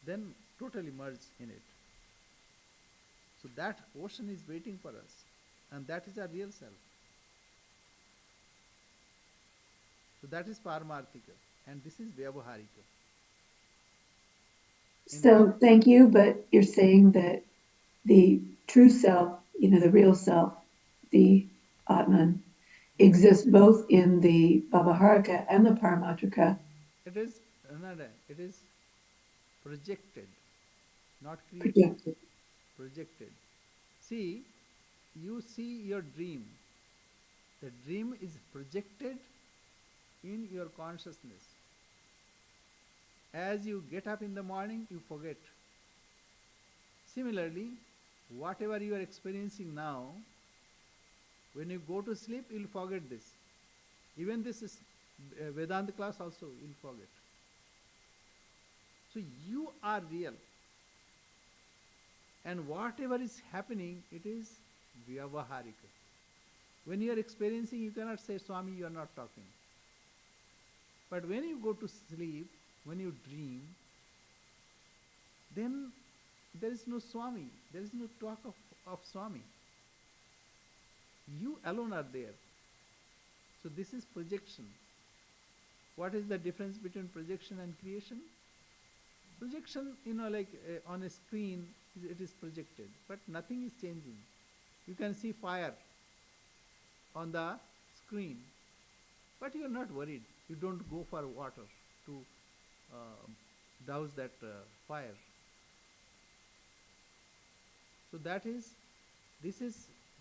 then totally merge in it. So that ocean is waiting for us, and that is our real self. So that is Paramarthika, and this is Vyavaharika. In So thank you, but you're saying that the true self, the real self, the Atman, exists both in the Bhavaharika and the Paramatrika. it is another, it is projected, not created, Projected. projected. See, you see your dream. The dream is projected in your consciousness. As you get up in the morning, you forget. Similarly, whatever you are experiencing now, when you go to sleep, you'll forget this. Even this is Vedanta class also, you'll forget. So you are real. And whatever is happening, it is Vyavaharika. When you are experiencing, you cannot say, Swami, you are not talking. But when you go to sleep, when you dream, then there is no Swami. There is no talk of Swami. You alone are there. So this is projection. What is the difference between projection and creation? Projection, like on a screen, it is projected, but nothing is changing. You can see fire on the screen, but you are not worried. You don't go for water to douse that fire. So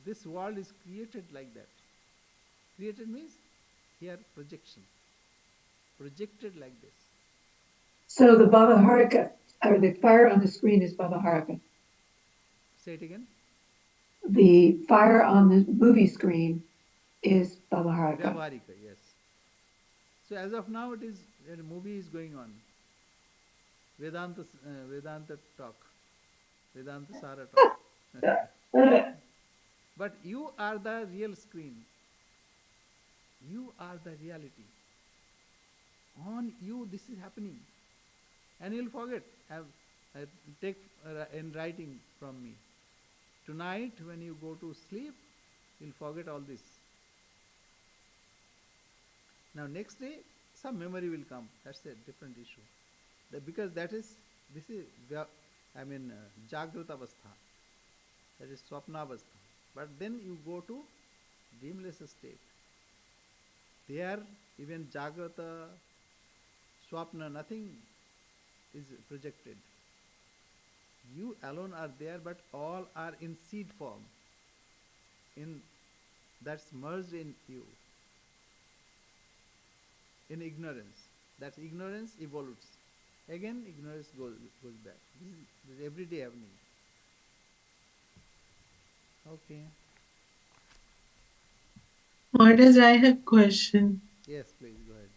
this world is created like that. Created means here projection. Projected like this. So the Bhavaharika, or the fire on the screen, is Bhavaharika. Say it again. The fire on the movie screen is Bhavaharika. Vyavaharika, yes. So as of now, a movie is going on. Vedanta talk, Vedantasara talk. But you are the real screen. You are the reality. On you, this is happening, and you'll forget. Take in writing from me. Tonight, when you go to sleep, you'll forget all this. Now, next day, some memory will come. That's a different issue. Because this is, Jagrata Avastha. That is Swapna Avastha. But then you go to dreamless state. There, even Jagrata, Swapna, nothing is projected. You alone are there, but all are in seed form. That's merged in you. In ignorance. That ignorance evolves. Again, ignorance goes back. This is everyday happening. Okay. Maharaj, I have question. Yes, please go ahead.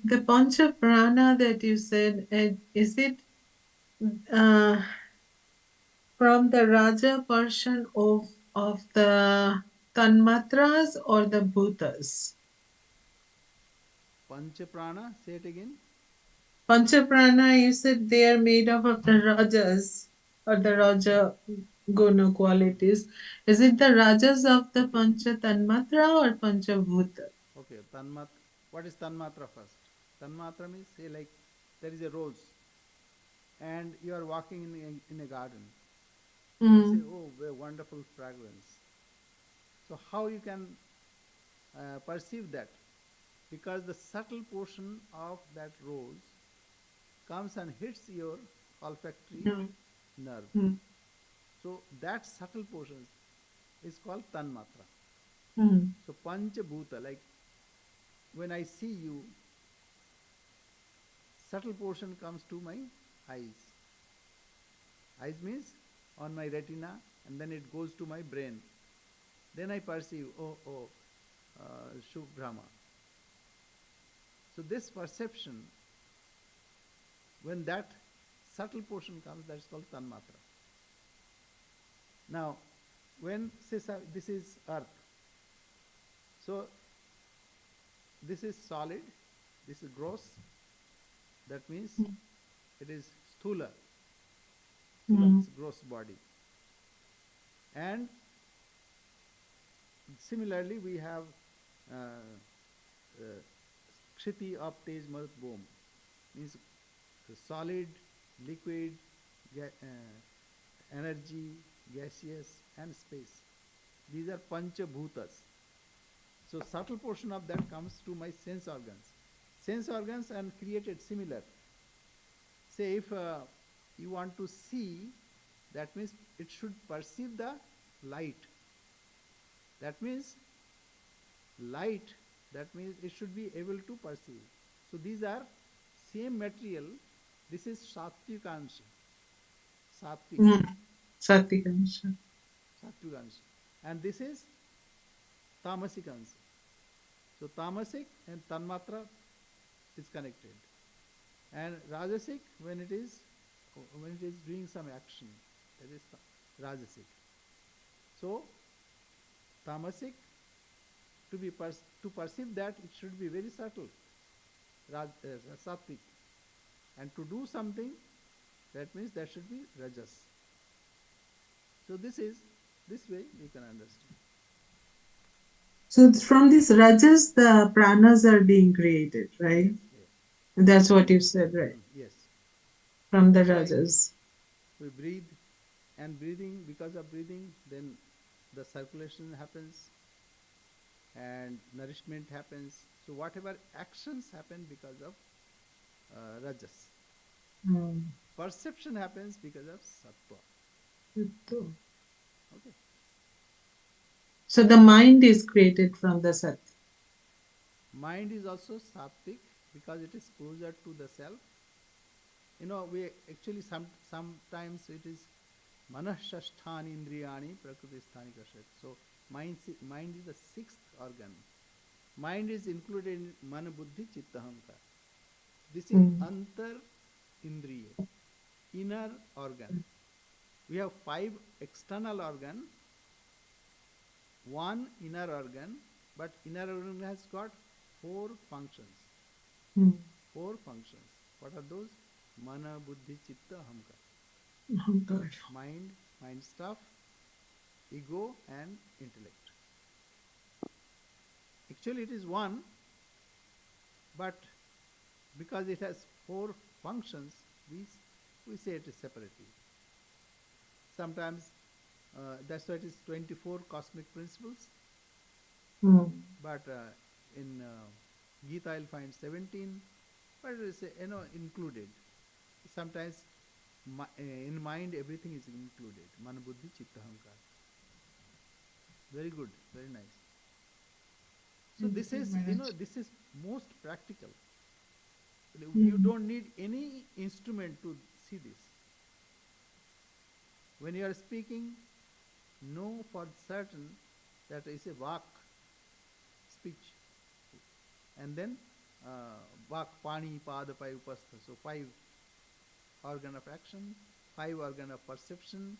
The Pancha Prana that you said, is it from the Raja portion of the Tanmatras or the Bhutas? Pancha Prana, say it again. Pancha Prana, you said they are made up of the Rajas or the Raja Guna qualities. Is it the Rajas of the Pancha Tanmatra or Pancha Bhuta? Okay, Tanmatra. What is Tanmatra first? Tanmatra means, say, like there is a rose and you are walking in a garden. You say, oh, a wonderful fragrance. So how you can perceive that? Because the subtle portion of that rose comes and hits your olfactory nerve. So that subtle portion is called Tanmatra. So Pancha Bhuta, like when I see you, subtle portion comes to my eyes. Eyes means on my retina, and then it goes to my brain. Then I perceive, Shubhrama. So this perception, when that subtle portion comes, that's called Tanmatra. Now, when this is earth, so this is solid, this is gross, that means it is sthula. Sthula means gross body. And similarly, we have uh, Kshiti of Tej Marut Bom, means solid, liquid, energy, gaseous, and space. These are pancha bhutas. So subtle portion of that comes to my sense organs. Sense organs are created similar. Say if you want to see, that means it should perceive the light. That means light, that means it should be able to perceive. So these are same material. This is Sattvikansh. Sattvic. Sattvikansh. Sattvikansh. And this is Tamasikansh. So tamasic and tanmatra is connected. And rajasic when it is doing some action, that is rajasic. So tamasic, to perceive that it should be very subtle, sattvic. And to do something, that means that should be rajas. So this way you can understand. So from this rajas, the pranas are being created, right? Yes. That's what you said, right? Yes. From the That's why rajas. we breathe, and breathing, because of breathing, then the circulation happens and nourishment happens. So whatever actions happen because of rajas. Perception happens because of sattva. Okay. So the mind is created from the sat. Mind is also sattvic because it is closer to the self. We actually sometimes it is manashashthani indriyani prakritisthani kashat. So mind is the sixth organ. Mind is included in mana buddhi chitta ahankar. This is antar indriya, inner organ. We have 5 external organ, 1 inner organ, but inner organ has got 4 functions. 4 functions. What are those? Mana, buddhi, chitta, ahankar. Mind stuff, ego and intellect. Actually it is one, but because it has 4 functions, we say it is separately. Sometimes that's why it is 24 cosmic principles. But in Gita you'll find 17, but it is included. Sometimes in mind everything is included. Mana, buddhi, chitta, ahankar. Very good, very nice. So this is most practical. You don't need any instrument to see this. When you are speaking, know for certain that is a vak, speech. And then vak, pani, pada, pai, upastha. So 5 organ of action, 5 organ of perception,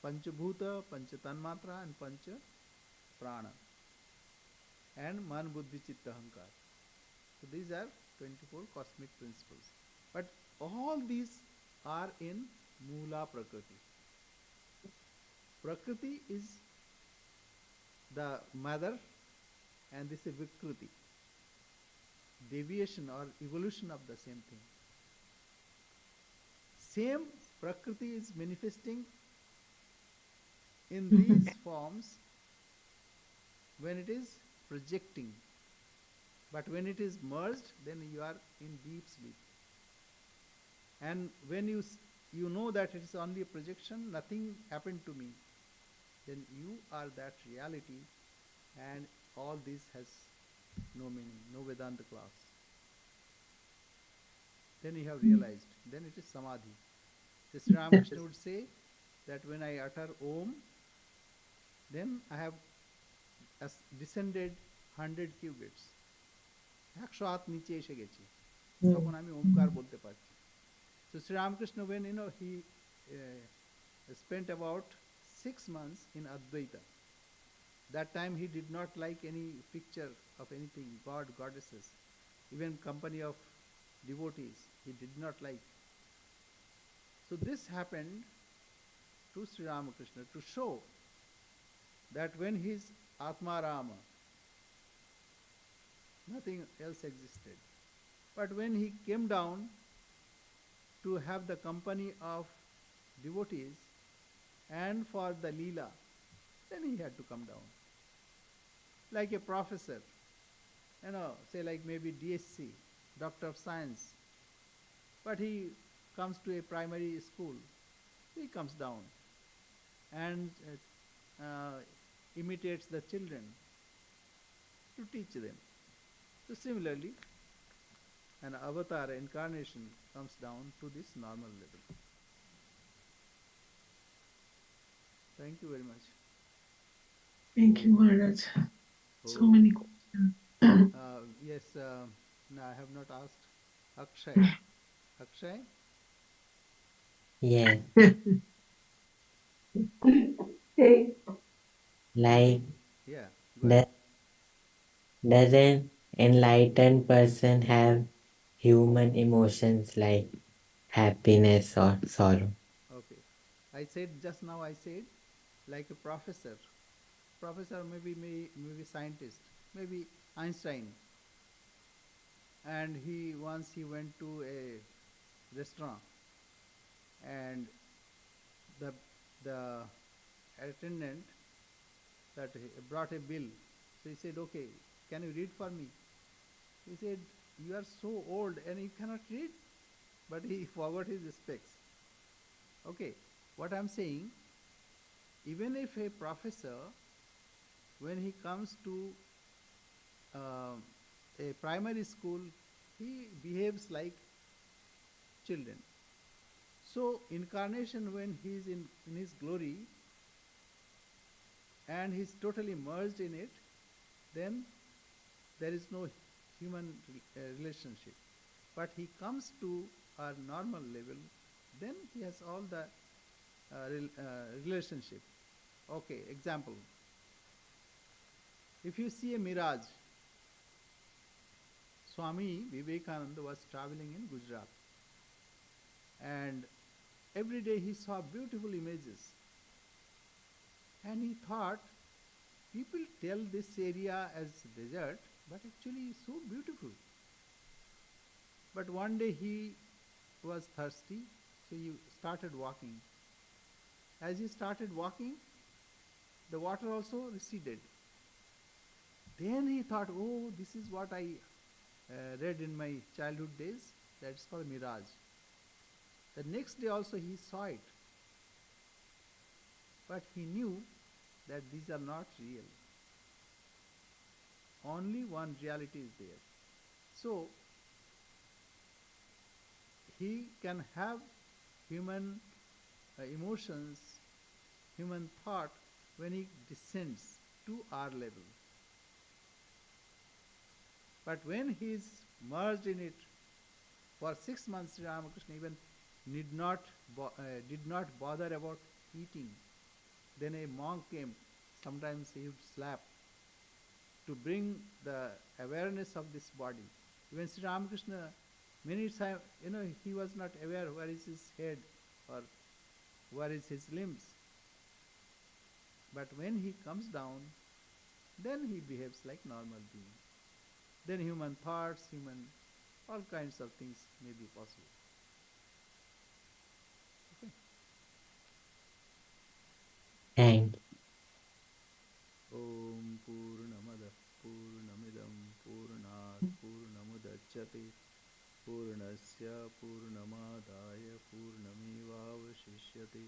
pancha bhuta, pancha tanmatra and pancha prana. And man, buddhi, chitta, ahankar. So these are 24 cosmic principles. But all these are in Mula Prakriti. Prakriti is the mother, and this is Vikriti, deviation or evolution of the same thing. Same Prakriti is manifesting in these forms when it is projecting. But when it is merged, then you are in deep sleep. And when you know that it is only a projection, nothing happened to me, then you are that reality, and all this has no meaning, no Vedanta class. Then you have realized, then it is Samadhi. So Sri Ramakrishna would say that when I utter Om, then I have descended 100 cubits. 100 হাত নিচে এসে গেছি, তখন আমি ওমকার বলতে পারছি. So Sri Ramakrishna, when he spent about 6 months in Advaita, that time he did not like any picture of anything, God, goddesses, even company of devotees, he did not like. So this happened to Sri Ramakrishna to show that when his Atma Rama, nothing else existed. But when he came down to have the company of devotees and for the Leela, then he had to come down. Like a professor, say like maybe DSc, Doctor of Science, but he comes to a primary school, he comes down and imitates the children to teach them. So similarly, an avatar incarnation comes down to this normal level. Thank you very much. Thank you, Maharaj. So Oh, many questions. yes, no, I have not asked Akshay. Akshay? Yes, Hey, like Yeah, go ahead. does an enlightened person have human emotions like happiness or sorrow? Okay. I said just now, I said like a professor. Professor, maybe scientist, maybe Einstein. And he went to a restaurant, and the the attendant that brought a bill. So he said, "Okay, can you read for me?" He said, "You are so old and you cannot read." But he forgot his specs. Okay, what I'm saying, even if a professor, when he comes to uh, a primary school, he behaves like children. So incarnation, when he is in his glory and he's totally merged in it, then there is no human relationship. But he comes to our normal level, then he has all the relationship. Okay, example. If you see a mirage, Swami Vivekananda was traveling in Gujarat, and every day he saw beautiful images, and he thought, people tell this area as desert, but actually it's so beautiful. But one day he was thirsty, so he started walking. As he started walking, the water also receded. Then he thought, oh, this is what I read in my childhood days. That's called mirage. The next day also he saw it. But he knew that these are not real. Only one reality is there. So he can have human emotions, human thought when he descends to our level. But when he is merged in it, for 6 months, Sri Ramakrishna even did not bother about eating. Then a monk came. Sometimes he would slap to bring the awareness of this body. Even Sri Ramakrishna, many times, he was not aware where is his head or where is his limbs. But when he comes down, then he behaves like normal being. Then human thoughts, all kinds of things may be possible. Okay. Thank Om Purnamada Purnamidam Purnat Purnamudachyate Purnasya Purnamadaya Purnamevavashishyate.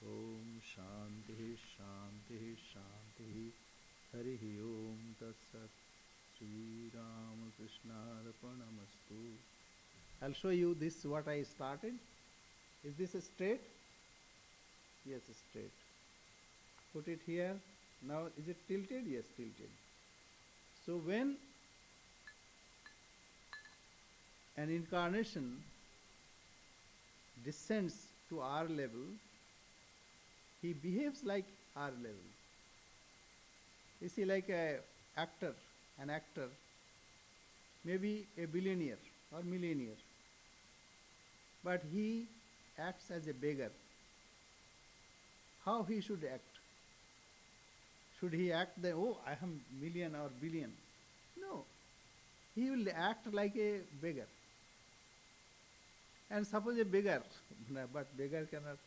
Om Shanti Shanti Shanti. Hari Om Tatsat. Sri Ramakrishna Arpanamastu. I'll show you this what I started. Is this a straight? Yes, straight. Put it here. Now is it tilted? Yes, tilted. So when an incarnation descends to our level, he behaves like our level. You see, like an actor, maybe a billionaire or millionaire, but he acts as a beggar. How he should act? should he act that, oh, I am million or billion? No. He will act like a beggar. And suppose a beggar, but beggar cannot,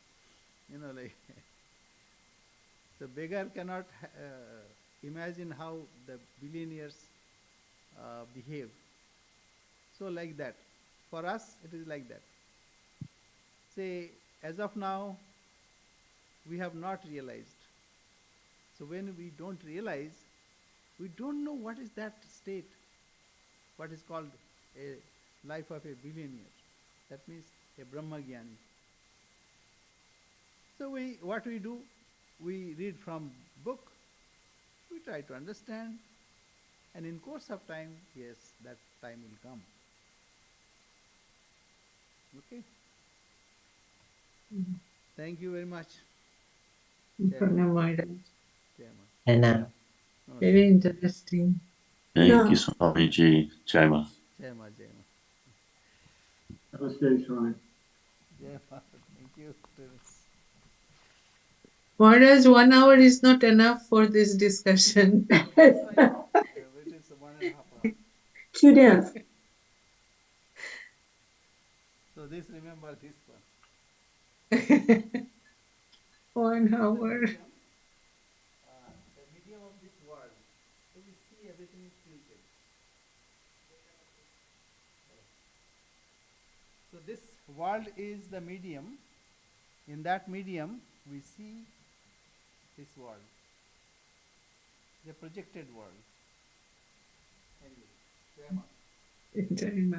like, so beggar cannot imagine how the billionaires behave. So like that. For us, it is like that. Say, as of now, we have not realized. So when we don't realize, we don't know what is that state, what is called a life of a billionaire. That means a Brahmagyani. So what we do, we read from book, we try to understand, and in course of time, yes, that time will come. Okay? Thank you very much. Pranam Maharaj. Jai Ma. And Namaste. Very interesting. Thank Yeah. you, Swamiji. Jai Ma. Jai Ma, Jai Ma. Namaste, Swami. Jai Ma. Thank you. Maharaj, 1 hour is not enough for this discussion. It is 1.5 hours. Two dance. So remember this one. 1 hour. The medium of this world. So we see everything is tilted. So this world is the medium. In that medium, we see this world, the projected world. Anyway, Jai Ma. Jai Ma.